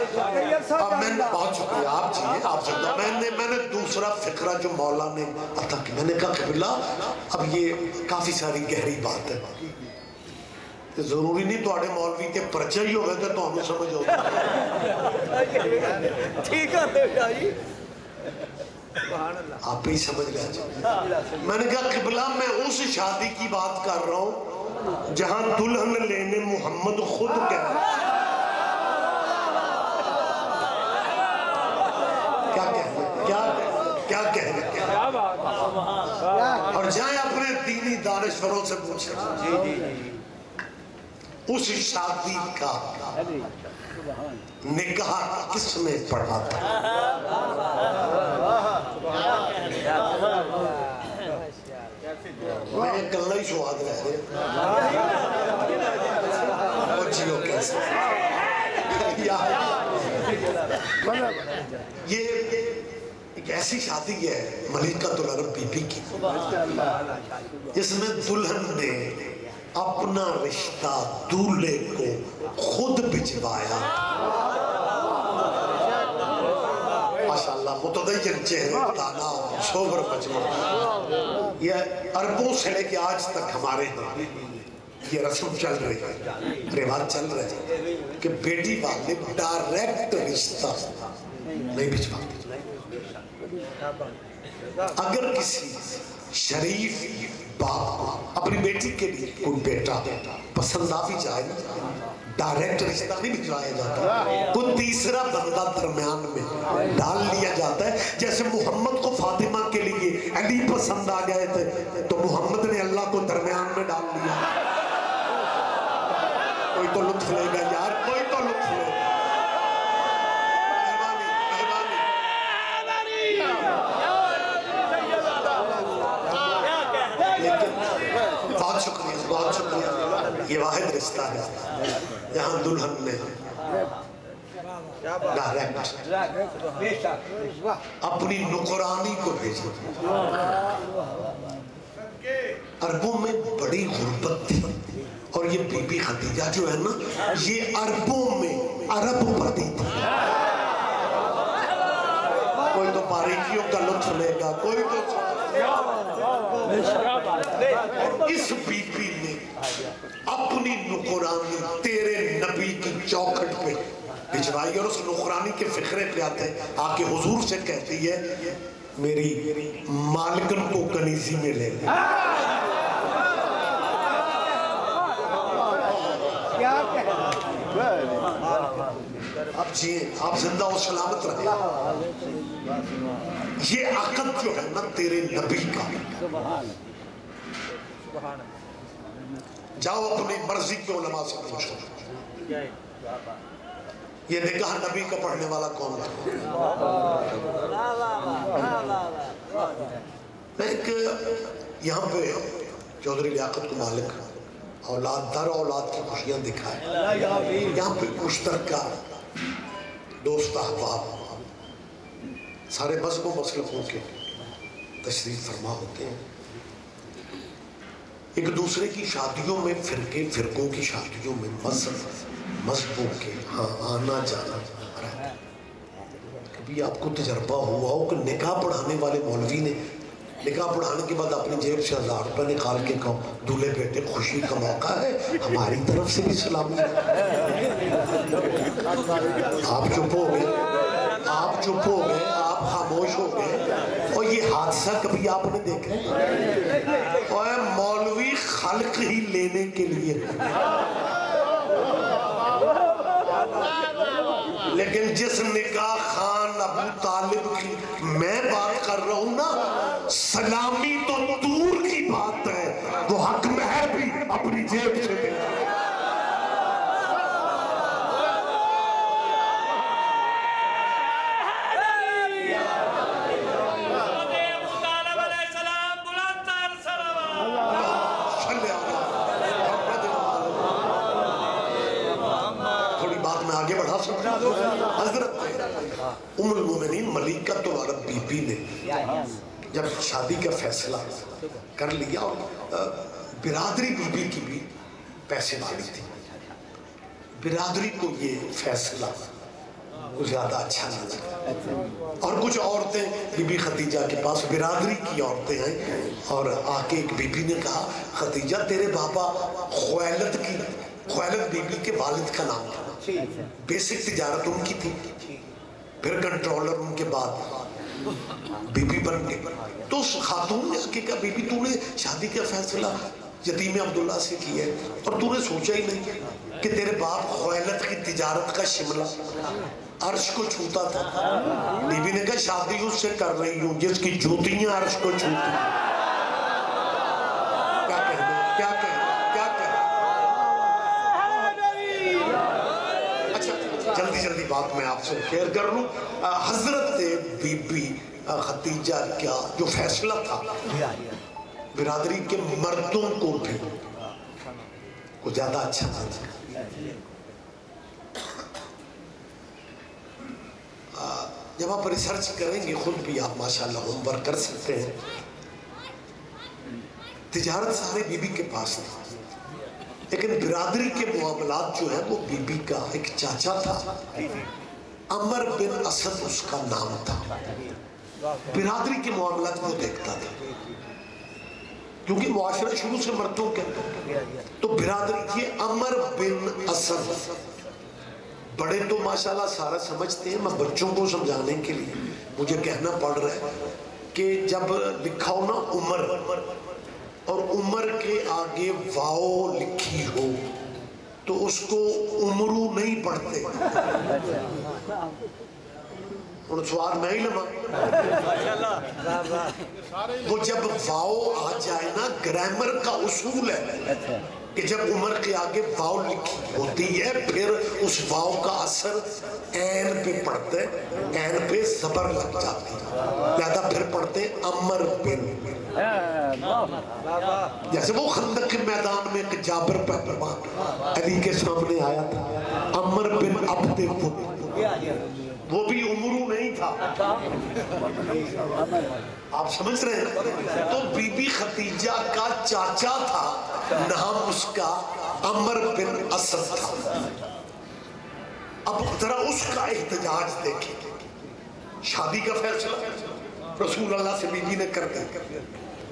اب میں بہت شکریہ آپ جی آپ سکتا میں نے دوسرا فقرہ جو مولا نے عطا کی میں نے کہا قبلہ اب یہ کافی ساری گہری بات ہے ضروری نہیں تو آڑے مولوی کے پرچہ ہی ہو گئے تھے تو ہمیں سمجھ ہوگا آپ ہی سمجھ گئے. میں نے کہا قبلہ میں اس شادی کی بات کر رہا ہوں جہاں دلہن لینے محمد خود گئے. کیا کہہ رہے اور جائیں اپنے دینی دانشوروں سے پوچھیں اس شادی کا نکاح کس نے پڑھا تھا؟ میں کل ہی سواد رہ رہے وہ جیو کیسے یہ ایک ایسی شادی ہے ملکۃ العرب بی بی کی جس میں دلہن نے اپنا رشتہ دولہے کو خود بھجوایا. ماشاءاللہ متدین چہرے دانا سوبر مجموعہ یہ عربوں سے لے کے آج تک ہمارے ہاں یہ رسم چل رہی ہے رواج چل رہے ہیں کہ بیٹی والے ڈائریکٹ رشتہ نہیں بھجواتے. اگر کسی شریف باپ کو اپنی بیٹی کے لیے کوئی بیٹا پسند آ بھی جائے ڈائریکٹ رشتہ نہیں بھجوایا جاتا کوئی تیسرا بندہ درمیان میں ڈال لیا جاتا ہے. جیسے محمد کو فاطمہ کے لیے علی پسند آ گئے تھے تو محمد نے اللہ کو درمیان میں ڈال لیا. کوئی تو لطف لے گا یار کوئی تو لطف لے گا. بہت شکریہ. یہ واحد رشتہ ہے جہاں دلہن نے اپنی نکرانی کو بھیجا. عربوں میں بڑی غربت تھی اور یہ بی بی خدیجہ جو ہے نا یہ عربوں میں عرب پتی تھی. کوئی تو باریکیوں کا لطف لے گا کوئی تو اس بی بی نے اپنی نقرانی تیرے نبی کی چوکھٹ پہ بچھوائی، اور اس نقرانی کے فقرے پہ آتے ہیں آ کے حضور سے کہتی ہے میری مالکن کو کنیزی میں لے لے۔ آپ جیئے، آپ زندہ و سلامت رہے۔ یہ عقد جو ہے نا تیرے نبی کا، جاؤ اپنی مرضی کے علماء سے پوچھو یہ نکاح نبی کا پڑھنے والا کون ہے؟ ایک یہاں پہ چودھری لیاقت کو مالک اولاد در اولاد کی خوشیاں دکھائے، یہاں پہ مشترکہ دوست احباب سارے مذہب و مسلکوں کے تشریف فرما ہوتے ہیں، ایک دوسرے کی شادیوں میں فرقوں کی شادیوں میں مذہبوں کے ہاں آنا جانا رہتا ہے۔ کبھی آپ کو تجربہ ہوا ہو کہ نکاح پڑھانے والے مولوی نے نکاح پڑھانے کے بعد اپنی جیب سے 1000 روپے نکال کے کہا دولہے بیٹے خوشی کا موقع ہے ہماری طرف سے بھی سلامی ہے۔ آپ چپ ہو گئے، آپ خاموش ہو گئے، اور یہ حادثہ کبھی آپ نے دیکھا ہے؟ اور مولوی خلق ہی لینے کے لیے، لیکن جس نکاح خان ابو طالب کی میں بات کر رہا ہوں نا، سلامی تو دور کی بات ہے، وہ حق مہر بھی اپنی جیب سے دے۔ حضرت ام المومنین ملیکۃ العرب بی بی نے جب شادی کا فیصلہ کر لیا، اور برادری بی بی کی بھی پیسے مانگی تھی، برادری کو یہ فیصلہ زیادہ اچھا نہ لگا، اور کچھ عورتیں بی بی خدیجہ کے پاس برادری کی عورتیں ہیں، اور آ کے ایک بی بی نے کہا خدیجہ تیرے بابا خویلد بی بی کے والد کا نام تھا، بیسک تجارت ان کی تھی، پھر کنٹرولر ان کے بعد بی بی بن گئے، تو اس خاتون نے کہا بی بی تو نے شادی کا فیصلہ یتیم عبداللہ سے کیا ہے، اور تو نے سوچا ہی نہیں کہ تیرے باپ خویلد کی تجارت کا شملہ عرش کو چھوتا تھا؟ بی بی نے کہا شادی اس سے کر رہی ہوں جس کی جوتیاں عرش کو چھوتی۔ کیا کہنا جلدی بات میں آپ سے شیئر کر لوں۔ حضرت بی بی خدیجہ کا جو فیصلہ تھا برادری کے مردوں کو بھی کو زیادہ اچھا تھا۔ جب آپ ریسرچ کریں گے خود بھی آپ ماشاءاللہ ہوم ورک کر سکتے ہیں، تجارت سارے بی بی کے پاس تھی، لیکن برادری کے معاملات جو ہے وہ بی بی کا ایک چاچا تھا، عمر بن اسد اس کا نام تھا، برادری کے معاملات وہ دیکھتا تھا، کیونکہ معاشرہ شروع سے مردوں کے، تو برادری یہ عمر بن اسد، بڑے تو ماشاءاللہ سارا سمجھتے ہیں، میں بچوں کو سمجھانے کے لیے مجھے کہنا پڑ رہا ہے کہ جب لکھا ہو نا عمر اور عمر کے آگے واؤ لکھی ہو تو اس کو عمرو نہیں پڑھتے، ان سوال میں ہی لما، وہ جب واؤ آ جائے نا گرامر کا اصول ہے کہ جب عمر کے آگے واؤ لکھی ہوتی ہے پھر اس واؤ کا اثر این پہ پڑھتے، این پہ زبر لگ جاتی، لہذا پھر پڑھتے عمر بن، جیسے وہ خندق کے میدان میں ایک جابر پہلوان علی کے سامنے آیا تھا، عمر بن عبد فت، وہ بھی عمرو نہیں تھا، آپ سمجھ رہے ہیں؟ تو بی بی خدیجہ کا چاچا تھا، نام اس کا عمر بن اسد تھا۔ اب ذرا اس کا احتجاج دیکھیں، شادی کا فیصلہ رسول اللہ سے بی بی نے کر دیا،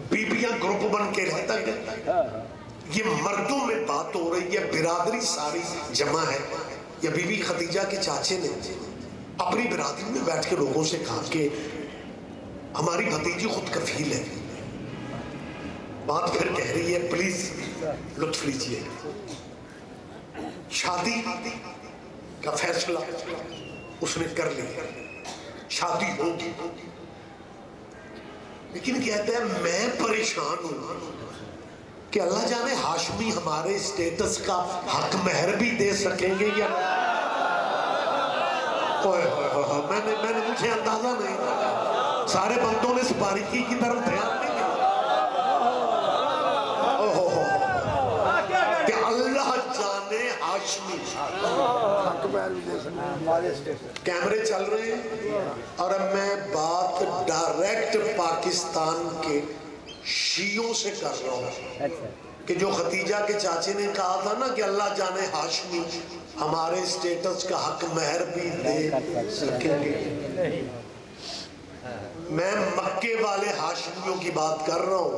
بیبیاں گروپ بن کے رہتا گیا، یہ مردوں میں بات ہو رہی ہے، برادری ساری جمع ہے. یا بی بی خدیجہ کے چاچے نے اپنی برادری میں بیٹھ کے لوگوں سے کہا کہ ہماری بھتیجی خود کفیل ہے. بات پھر کہہ رہی ہے، پلیز لطف لیجئے. شادی کا فیصلہ اس نے کر لیا، شادی ہوگی. لیکن کہتے ہیں میں پریشان ہوں کہ اللہ جانے ہاشمی ہمارے اسٹیٹس کا حق مہر بھی دے سکیں گے یا میں نے مجھے اندازہ نہیں. سارے بندوں نے اس باریکی کی طرف دھیان نہیں دیا کہ اللہ جانے ہاشمی. کیمرے چل رہے ہیں اور اب میں بات ڈائریکٹ پاکستان کے شیعوں سے کر رہا ہوں کہ جو ختیجہ کے چاچے نے کہا تھا نا کہ اللہ جانے ہاشمی ہمارے اسٹیٹس کا حق مہر بھی دے سکیں گے. میں مکے والے ہاشمیوں کی بات کر رہا ہوں.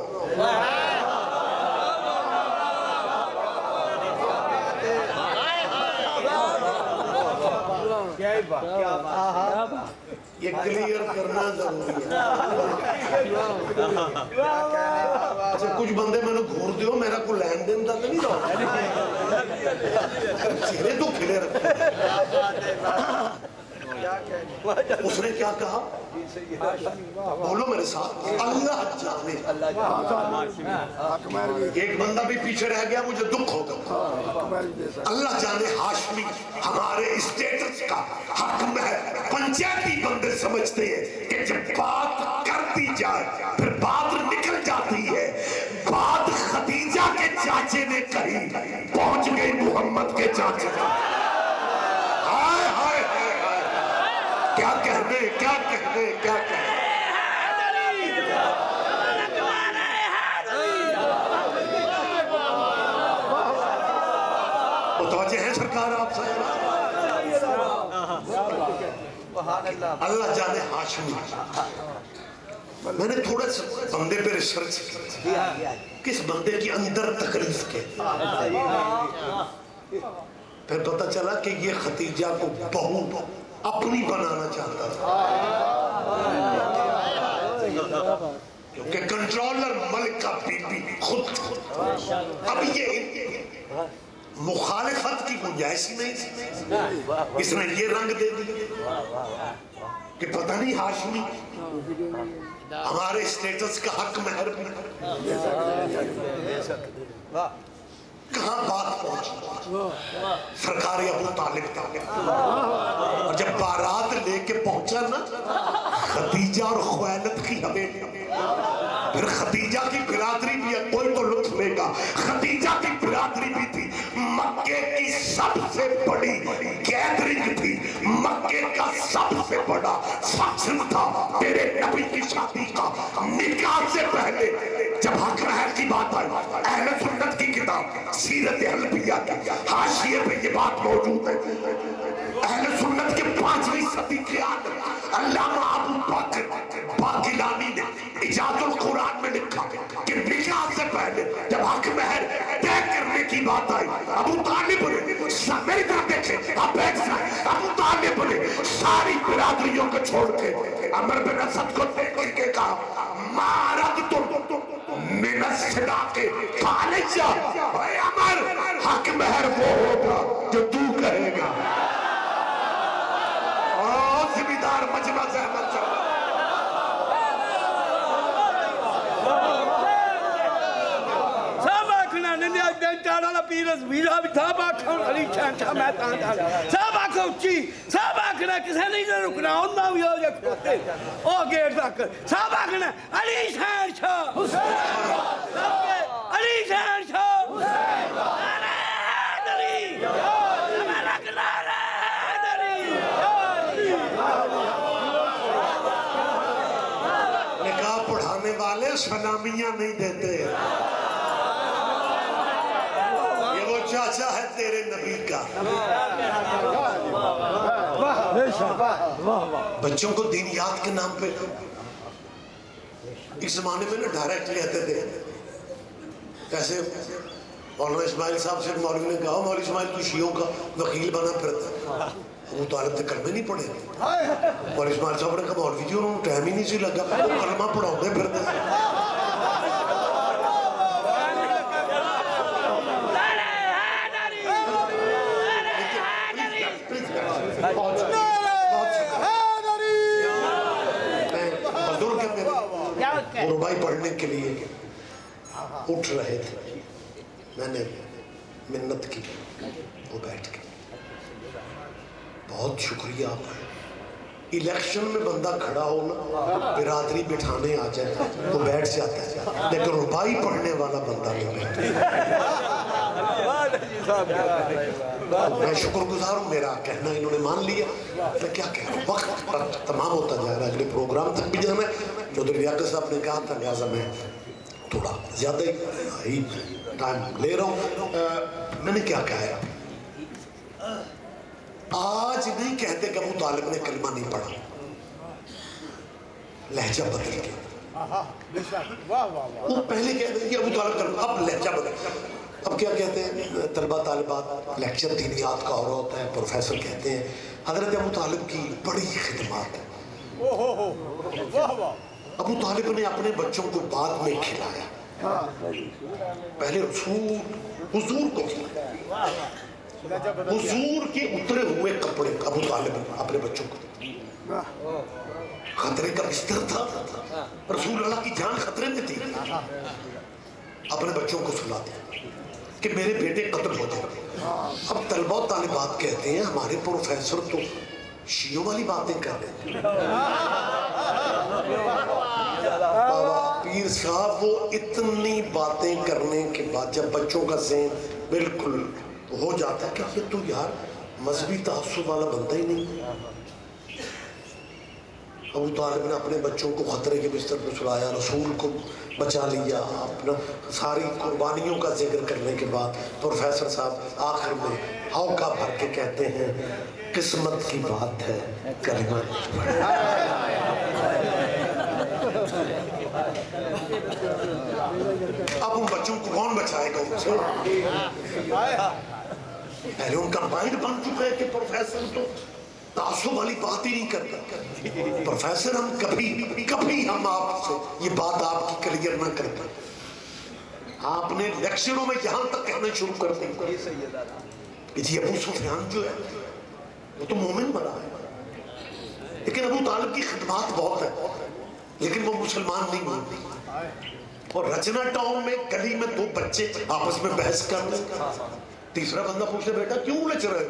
یہ کلیئر کرنا ضروری ہے. اچھا کچھ بندے میں نے گھور دیو میرا کوئی لین دین تھا نہیں رہا چہرے تو کھلے رکھتے. اس نے کیا کہا؟ بولو میرے ساتھ، اللہ جانے. ایک بندہ بھی پیچھے رہ گیا مجھے دکھ ہوگا. اللہ جانے ہاشمی ہمارے اسٹیٹس کا حق میں. پنچایتی بندے سمجھتے ہیں کہ جب بات کر دی جائے پھر بات نکل جاتی ہے. بات خدیجہ کے چاچے نے کہی، پہنچ گئی محمد کے چاچے. کیا کہنے کیا کہنے کیا کہنے. متوجہ ہیں سرکار آپ سے؟ اللہ جانے ہاشمی. میں نے تھوڑا سا بندے پہ ریسرچ کیا، کس بندے کی اندر تکلیف کے. پھر پتہ چلا کہ یہ ختیجہ کو بہو اپنی بنانا چاہتا تھا کیونکہ کنٹرولر ملک کا بی بی خود. اب یہ مخالفت کی گنجائش ہی نہیں تھی. اس نے یہ رنگ دے دیا کہ پتہ نہیں ہاشمی ہمارے اسٹیٹس کا حق مہر بھی. کہاں بات پہنچی؟ سرکار ابو طالب اور جب بارات لے کے پہنچا نا خدیجہ اور خویلد کی حویلی. پھر خدیجہ کی برادری بھی ہے، کوئی تو لطف لے گا. خدیجہ کی برادری بھی تھی، مکے کی سب سے بڑی گیدرنگ تھی، مکے کا سب سے بڑا فنکشن تھا تیرے نبی کی شادی کا. نکاح سے پہلے جب حق مہر کی بات آئی، اہل سنت کی کتاب سیرت حلبیہ کی حاشیے پہ یہ بات موجود ہے. اہل سنت کے 5ویں صدی کے آدم علامہ ابو بکر باقلانی نے ایجاد القرآن میں لکھا کہ نکاح سے پہلے جب حق مہر طے کرنے کی بات آئی، ابو طالب نے میری طرف دیکھیں آپ بیٹھ جائیں. ابو طالب نے ساری برادریوں کو چھوڑ کے عمر بن اسد کو دیکھ کے کہا مارد تم من الصداق فعلیہ. اے عمر حق مہر وہ ہوگا جو تو کہے گا. زمیندار مجمع زحمت چاہتا
سب آکھنا نندیا ڈنٹاڑا پیرس ویرا بھی تھا باکھن علی شان تھا میں تاں سب آکھو اچھی سب آکھنا کسے نہیں رکنا ہوندہ بھی ہو جا کھوتے او گیٹ تک سب آکھنا علی شان شاہ حسین علی شان شاہ حسین علی میں رکھنا
نکاح پڑھانے والے سلامیاں نہیں دیتے. یہ وہ چاچا ہے تیرے نبی کا. بچوں کو دینیات کے نام پہ اس زمانے میں نا ڈائریکٹ لیتے تھے. کیسے مولانا اسماعیل صاحب سے مولوی نے کہا مولوی اسماعیل تو شیعوں کا وکیل بنا پھرتا ہے، ابو طالب نے کلمے نہیں پڑھے. مولوی اسماعیل صاحب نے کہا مولوی جی انہوں نے ٹائم ہی نہیں سی لگا، وہ کلمہ پڑھاؤندے پھرتے. ربائی پڑھنے کے لیے اٹھ رہے تھے، میں نے منت کی، وہ بیٹھ کے بہت شکریہ آپ کا. الیکشن میں بندہ کھڑا ہو نا، برادری بٹھانے آ جائے تو بیٹھ جاتا ہے، لیکن ربائی پڑھنے والا بندہ نہیں بیٹھتا. میں شکر گزار ہوں، میرا کہنا انہوں نے مان لیا. میں کیا کہہ رہا ہوں، وقت تمام ہوتا جا رہا ہے، اگلے پروگرام تک بھی جانا ہے. چودھری لیاقت صاحب نے کہا تھا لہٰذا میں تھوڑا زیادہ ہی ٹائم لے رہا ہوں. میں نے کیا کہا ہے، آج نہیں کہتے کہ ابو طالب نے کلمہ نہیں پڑھا، لہجہ بدل گیا. وہ پہلے کہتے ہیں کہ ابو طالب کلمہ، اب لہجہ بدل گیا. اب کیا کہتے ہیں طلبہ طالبات، لیکچر دینیات کا ہو رہا ہوتا ہے، پروفیسر کہتے ہیں حضرت ابو طالب کی بڑی خدمات ہے. ابو طالب نے اپنے بچوں کو بعد میں کھلایا، پہلے حضور کو کھلایا. حضور کے اترے ہوئے کپڑے ابو طالب نے اپنے بچوں کو، خطرے کا بستر تھا، رسول اللہ کی جان خطرے میں تھی، اپنے بچوں کو سلا دیا کہ میرے بیٹے قتل ہو جائے. اب طلبہ و طالبات کہتے ہیں ہمارے پروفیسر تو شیعوں والی باتیں کر رہے ہیں. بابا پیر صاحب وہ اتنی باتیں کرنے کے بعد جب بچوں کا ذہن بالکل ہو جاتا ہے کہ یہ تو یار مذہبی تعصب والا بندہ ہی نہیں. ابو طالب نے اپنے بچوں کو خطرے کے بستر پہ سلایا، رسول کو بچا لیا. اپنا ساری قربانیوں کا ذکر کرنے کے بعد پروفیسر صاحب آخر میں ہاؤکا بھر کے کہتے ہیں قسمت کی بات ہے کلمہ نہیں پڑھا. اب ان بچوں کو کون بچائے گا ان سے؟ پہلے ان کا مائنڈ بن چکا ہے کہ پروفیسر تو تعصب والی بات ہی نہیں کرتا. پروفیسر ہم کبھی ہم آپ سے یہ بات آپ کی کلیئر نہ کرتے. آپ نے لیکچروں میں یہاں تک کہنا شروع کر دیں کہ جی ابو سفیان جو ہے وہ تو مومن بنا ہے، لیکن ابو طالب کی خدمات بہت ہے، لیکن وہ مسلمان نہیں مانتے. اور رچنا ٹاؤن میں گلی میں دو بچے آپس میں بحث کر رہے ہیں. تیسرا بندہ پوچھتے بیٹا کیوں لچ رہے؟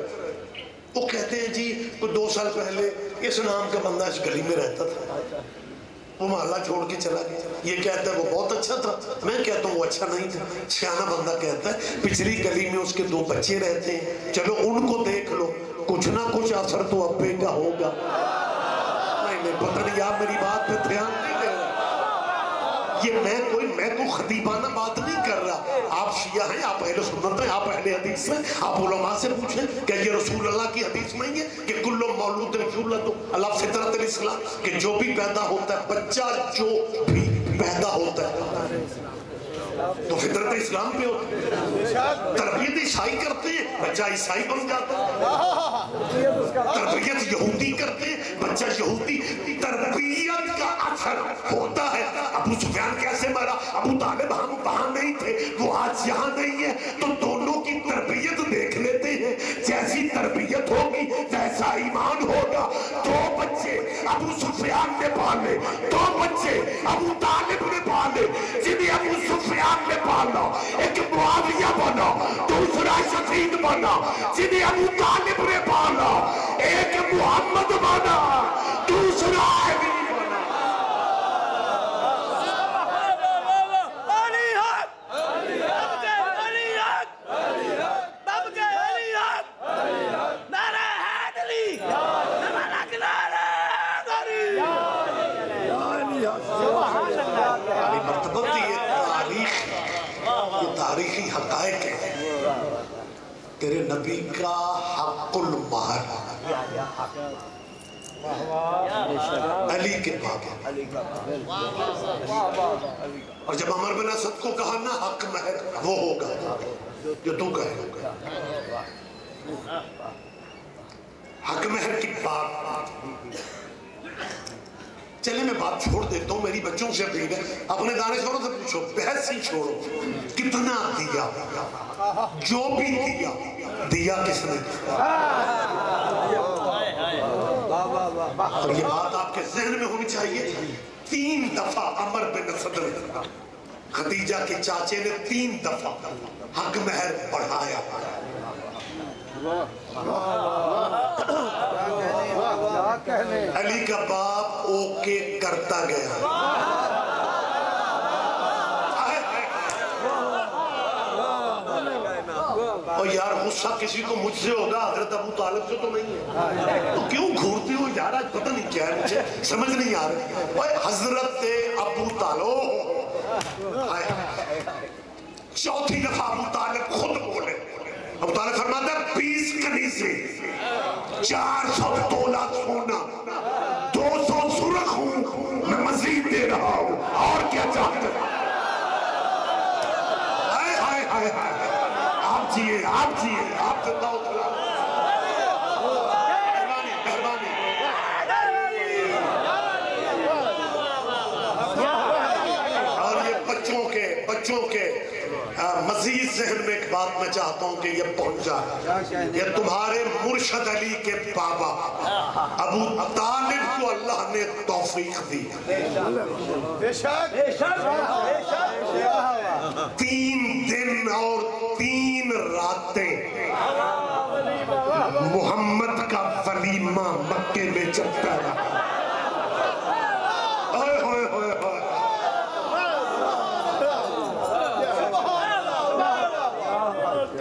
وہ کہتے ہیں جی کوئی 2 سال پہلے اس نام کا بندہ اس گلی میں رہتا تھا، وہ محلہ چھوڑ کے چلا گیا. یہ کہتا ہے وہ بہت اچھا تھا، میں کہتا ہوں وہ اچھا نہیں تھا. سیانا بندہ کہتا ہے پچھلی گلی میں اس کے 2 بچے رہتے ہیں، چلو ان کو دیکھ لو، کچھ نہ کچھ اثر تو ابے کا ہوگا. نہیں پتہ نہیں آپ میری بات پہ دھیان نہیں دے رہے. یہ میں کوئی خطیبانہ بات نہیں کر رہا. آپ شیعہ ہیں، آپ اہل سنت ہیں، آپ اہل حدیث ہیں. آپ علماء سے پوچھیں کہ یہ رسول اللہ کی حدیث میں ہے کہ کل مولود یولد علی فطرت الاسلام، کہ جو بھی پیدا ہوتا ہے، بچہ جو بھی پیدا ہوتا ہے تو فطرت اسلام پہ ہوتا ہے. تربیت عیسائی کرتے ہیں، بچہ عیسائی بن جاتا ہے. تربیت یہودی کرتے ہیں، بچہ یہودی. تربیت کا اثر ہوتا ہے. ابو سفیان کیسے مرا؟ ابو طالب ہم وہاں نہیں تھے، وہ آج یہاں نہیں ہے، تو دونوں کی تربیت دیکھ لیتے ہیں. جیسی تربیت ہوگی ویسا ایمان ہوگا. 2 بچے ابو سفیان نے پالے، 2 بچے ابو طالب نے پالے. جنہیں ابو سفیان نے پالا، ایک معاویہ بنا، دوسرا شفید بنا. جنہیں ابو طالب نے پالا، ایک محمد بنا، دوسرا علی بنا. مرتبہ یہ تاریخی حقائق ہے. تیرے نبی کا حق المہر علی کے پاس. اور جب عمر بن اسد کو کہا نا حق مہر وہ ہوگا، جو تو کہے گا. حق مہر کی بات. چلے میں بات چھوڑ دیتا ہوں, میری بچوں سے اپیل ہے, اپنے دانشوروں سے پوچھو, بحث ہی چھوڑو, کتنا دیا, جو بھی دیا, دیا کس نے. اور یہ بات آپ کے ذہن میں ہونی چاہیے, 3 دفعہ عمر بن صدر خدیجہ کے چاچے نے 3 دفعہ حق مہر بڑھایا. علی کا باپ اوکے کرتا گیا. اور یار غصہ کسی کو مجھ سے ہوگا, حضرت ابو طالب سے تو نہیں ہے, تو کیوں گھورتے ہو یار, آج پتہ نہیں کیا ہے, مجھے سمجھ نہیں آ رہا. حضرت ابو طالب, چوتھی دفعہ ابو طالب خود بولے. ابو طالب فرماتا ہے 20 کنیزیں, 400 تولہ سونا, 200 سرخ ہوں, میں مزید دے رہا ہوں, اور کیا چاہتے ہیں. ہائے ہائے ہائے ہائے, آپ جیئے, آپ جیئے, آپ زندہ ہو. مہربانی مہربانی. اور یہ بچوں کے مزید ذہن میں ایک بات میں چاہتا ہوں کہ یہ پہنچا, یہ تمہارے مرشد علی کے بابا ابو طالب کو اللہ نے توفیق دی. 3 دن اور 3 راتیں محمد کا ولیمہ مکے میں چلتا رہا.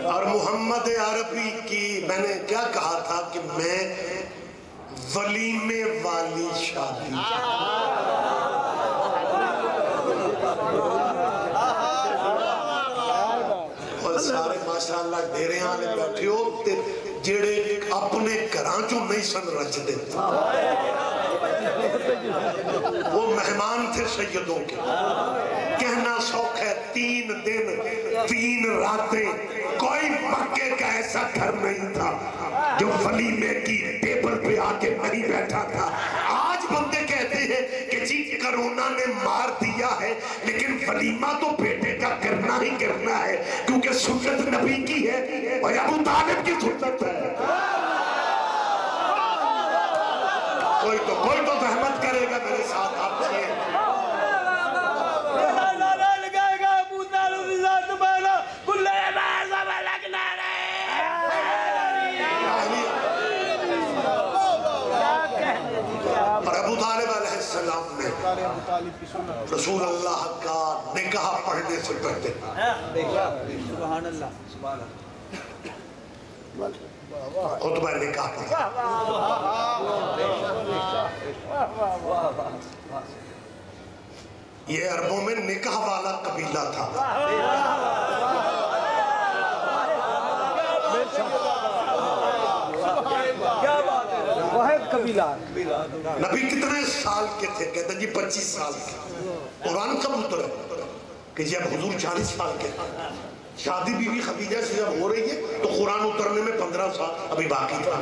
اور محمد عربی کی میں نے کیا کہا تھا کہ میں ولیمے والی شادی, اور سارے ماشاءاللہ ڈیرے آنے بیٹھے ہو جڑے اپنے گھراں چوں نہیں سن رچ دے. وہ مہمان تھے سیدوں کے, کہنا سوکھ ہے 3 دن 3 راتیں, کوئی مکے کا ایسا گھر نہیں تھا جو ولیمے کی ٹیبل پہ آ کے نہیں بیٹھا تھا. آج بندے کہتے ہیں کہ جی کرونا نے مار دیا ہے, لیکن ولیمہ تو بیٹے کا کرنا ہی کرنا ہے, کیونکہ سنت نبی کی ہے اور ابو طالب کی سنت ہے. کوئی تو زحمت کرے گا میرے ساتھ. آپ سے اور ابو طالب علیہ السلام نے رسول اللہ کا نکاح پڑھنے سے پہلے خطبہ نکاح پڑھا. یہ عربوں میں نکاح والا قبیلہ تھا. نبی کتنے سال کے تھے؟ کہتے ہیں جی 25 سال کے. قرآن کب اترا کہ جب حضور 40 سال کے, شادی بی بی خدیجہ سے جب ہو رہی ہے تو قرآن اترنے میں 15 سال ابھی باقی تھا.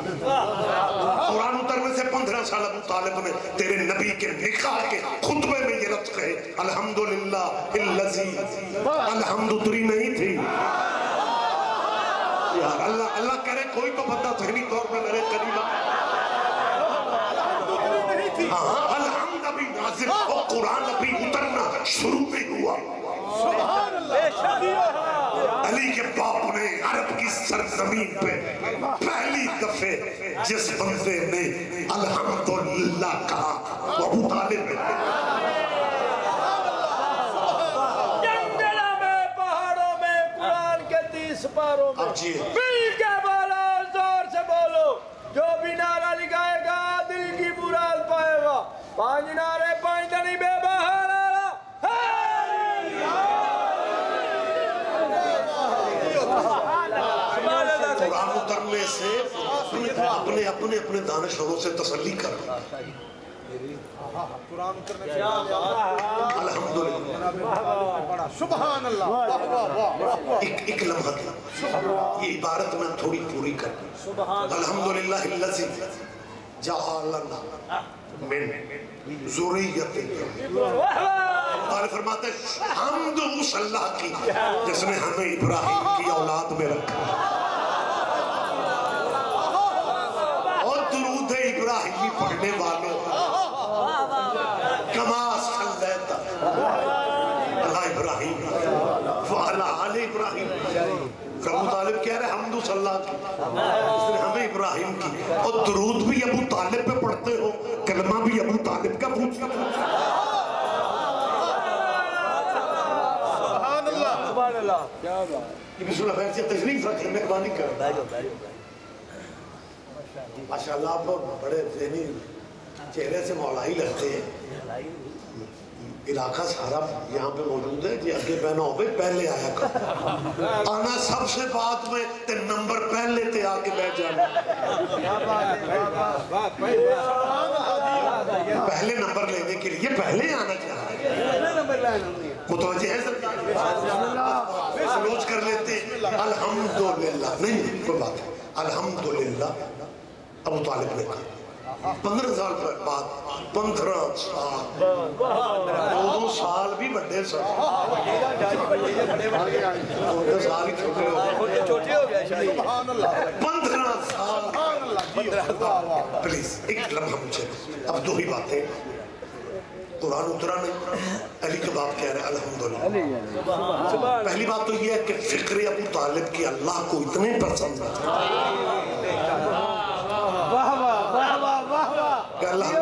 قرآن اترنے سے 15 سال ابو طالب نے تیرے نبی کے نکاح کے خطبے میں یہ لفظ کہے, الحمدللہ الذی, الحمد تری نہیں تھی یار. اللہ کرے کوئی تو بندہ ذہنی طور پہ میرے قریب الحمد ابھی نازل اور قرآن ابھی اترنا شروع نہیں ہوا. علی کے باپ نے عرب کی سرزمین پہ پہلی دفعہ جس بندے نے الحمدللہ کہا وہ ابو طالب نے.
جنگلوں میں, پہاڑوں میں, قرآن کے 30 پاروں میں, مل کے بولو, زور سے بولو, جو بھی نعرہ لگائے گا دل کی مراد پائے گا. 5 نعرے 5 دنی بے بہار.
قرآن اترنے سے اپنے دانشوروں سے تسلی کر. الحمدللہ
سبحان اللہ.
ایک لمحہ یہ عبارت میں تھوڑی پوری کر الحمدللہ الذی جعلنا من ذریت فرماتے ہیں حمد اس اللہ کی جس نے ہمیں ابراہیم کی اولاد میں رکھا اور درود ابراہیمی پڑھنے والوں کما صلیت علی ابراہیم وعلی آل ابراہیم. ابو طالب کہہ رہے حمد اس اللہ کی اس نے ہمیں ابراہیم کی اور درود بھی ابو طالب پہ پڑھتے ہو کلمہ بھی ابو طالب کا پوچھا.
سبحان اللہ.
یہ بسم اللہ خیر سے تشریف رکھیں مہربانی کریں. ماشاءاللہ آپ بڑے ذہنی چہرے سے مولائی لگتے ہیں. علاقہ سارا یہاں پہ موجود ہے جی اگے بہنا ہو گئے پہلے آیا کر آنا سب سے بعد میں تے نمبر پہلے تے آکے بیٹھ جانا. پہلے نمبر لینے کے لیے پہلے آنا چاہتا ہے متوجہ ہے سرکار سلوچ کر لیتے ہیں الحمدللہ. نہیں کوئی بات ہے الحمدللہ ابو طالب نے کہا 15 سال بعد 15 سال 2 سال بھی بڑے سال 2 سال ہی چھوٹے ہو گئے 15 سال. پلیز ایک لمحہ مجھے اب 2 ہی باتیں. قرآن اترا نہیں علی کے باپ کہہ رہے ہیں الحمدللہ. پہلی بات تو یہ ہے کہ فکر ابو طالب کی اللہ کو اتنے پسند ہے کہ اللہ نے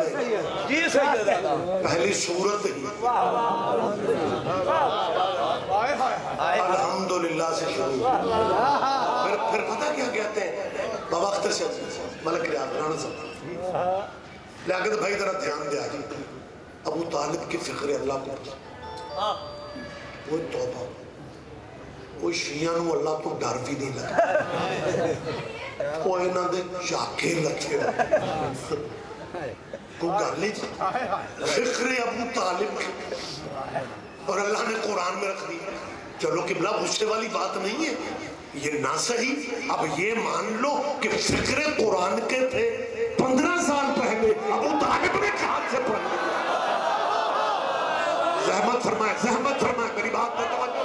پہلی صورت ہی الحمدللہ سے شروع. پھر پتہ کیا کہتے ہیں بوقت سے ملک ریاض رانا صاحب لیاقت بھائی ذرا دھیان دے آجی ابو طالب کی فکر اللہ کو وہ توبہ وہ شیعہ نو اللہ تو ڈر بھی نہیں لگا وہ انہاں دے شاکے لکھے کو گالے جی فکر ابو طالب اور اللہ نے قرآن میں رکھ دی. چلو قبلہ غصے والی بات نہیں ہے یہ نہ صحیح. اب یہ مان لو کہ فکر قرآن کے تھے 15 سال پہلے ابو طالب نے کہاں سے پڑھ لیا. زحمت فرمائے میری بات میں توجہ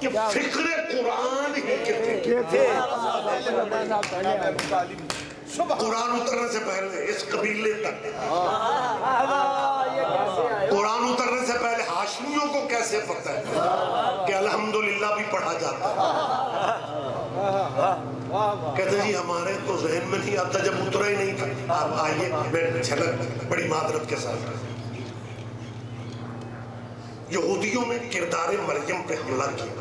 کہ فکر قرآن ہی کے تھے. قرآن اترنے سے پہلے اس قبیلے تک قرآن اترنے سے پہلے ہاشمیوں کو کیسے پتہ ہے کہ الحمدللہ بھی پڑھا جاتا ہے. کہتے جی ہمارے تو ذہن میں نہیں آتا جب اترا ہی نہیں تھا. آپ آئیے میں جھلک بڑی معذرت کے ساتھ. یہودیوں نے کردار مریم پہ حملہ کیا.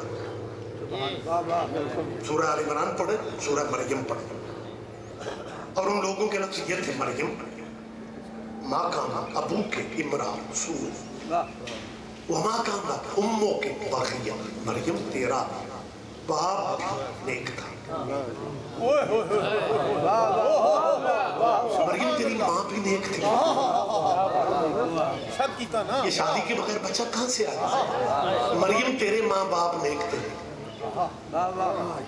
سورہ آل عمران پڑھے سورہ مریم پڑھے اور ان لوگوں کے لفظ یہ تھے مریم ماں کانا ابو کے امران سور وما کانا اموں کے باقیہ. مریم تیرا باپ نیک تھا. مریم تیری ماں بھی نیک تھی. یہ شادی کے بغیر بچہ کہاں سے آیا. مریم تیرے ماں باپ نیک تھے.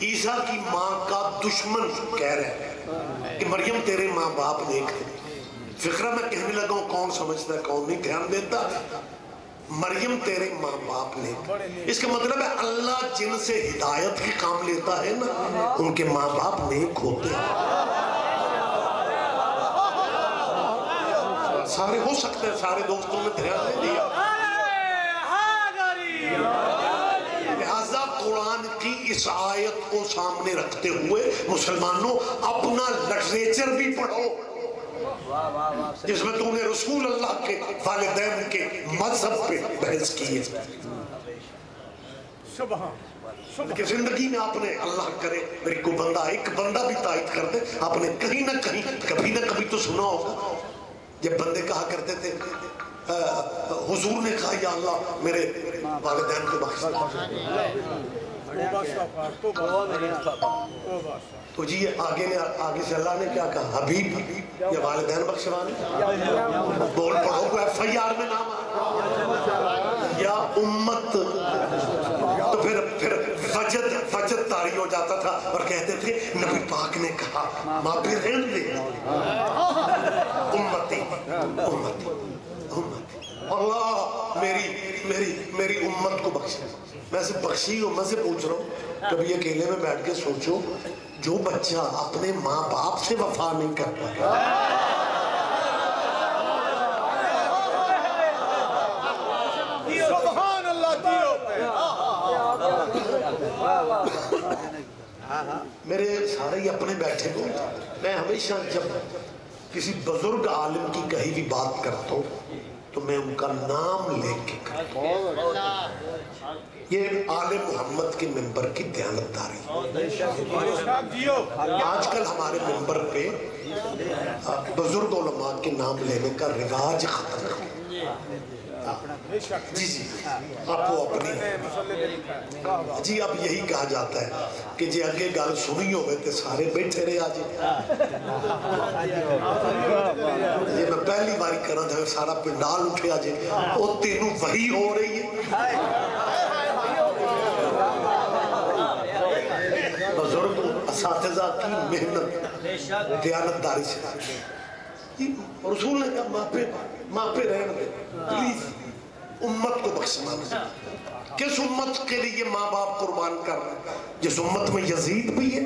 عیسیٰ کی ماں کا دشمن کہہ رہے ہیں کہ مریم تیرے ماں باپ نیک تھے. فکرہ میں کہنے لگا ہوں کون سمجھتا ہے کون نہیں دھیان دیتا. مریم تیرے ماں باپ نیک. اس کا مطلب ہے اللہ جن سے ہدایت کی کام لیتا ہے نا ان کے ماں باپ نیک ہوتے ہیں. سارے ہو سکتے ہیں سارے دوستوں میں دھیان دے دیا. لہذا قرآن کی اس آیت کو سامنے رکھتے ہوئے مسلمانوں اپنا لٹریچر بھی پڑھو جس میں تم نے رسول اللہ کے والدین کے مذہب پہ بحث کی ہے. کہ زندگی میں آپ نے اللہ کرے میری کو بندہ ایک بندہ بھی تائید کر دے. آپ نے کہیں نہ کہیں کبھی نہ کبھی تو سنا ہوگا جب بندے کہا کرتے تھے حضور نے کہا یا اللہ میرے والدین کو بخش. تو جی یہ آگے سے اللہ نے کیا کہا؟ حبیب یا والدین بخشوانے، بول پڑھو کو FIR میں نام یا امت. تو پھر فجد طاری ہو جاتا تھا اور کہتے تھے نبی پاک نے کہا ماں پہ رہن دے امتی امتی امتی. اللہ میری امت کو بخشے. میں سے بخشی امت سے پوچھ رہا ہوں، کبھی اکیلے میں بیٹھ کے سوچو جو بچہ اپنے ماں باپ سے وفا نہیں کرتا،
سبحان اللہ جیو.
میرے سارے ہی اپنے بیٹھے ہو. میں ہمیشہ جب کسی بزرگ عالم کی کہی بھی بات کرتا ہوں تو میں ان کا نام لے کے کرتا ہوں. یہ آل محمد کے ممبر کی دیانتداری. آج کل ہمارے ممبر پہ بزرگ علماء کے نام لینے کا رواج ختم ہے. جی آپ وہ اپنی جی اب یہی کہا جاتا ہے کہ جی اگے گل سنی ہوئے تے سارے بیٹھے رہے. آج یہ میں پہلی باری کرنا تھا سارا پنڈال اٹھے. آج وہ تینوں وہی ہو رہی ہے. بزرگ اساتذہ کی محنت دیانتداری سے رسول نے کہا ماں پہ رہنے دے پلیز. امت کو بخشنا. کس امت کے لیے ماں باپ قربان کر رہے ہیں؟ جس امت میں یزید بھی ہے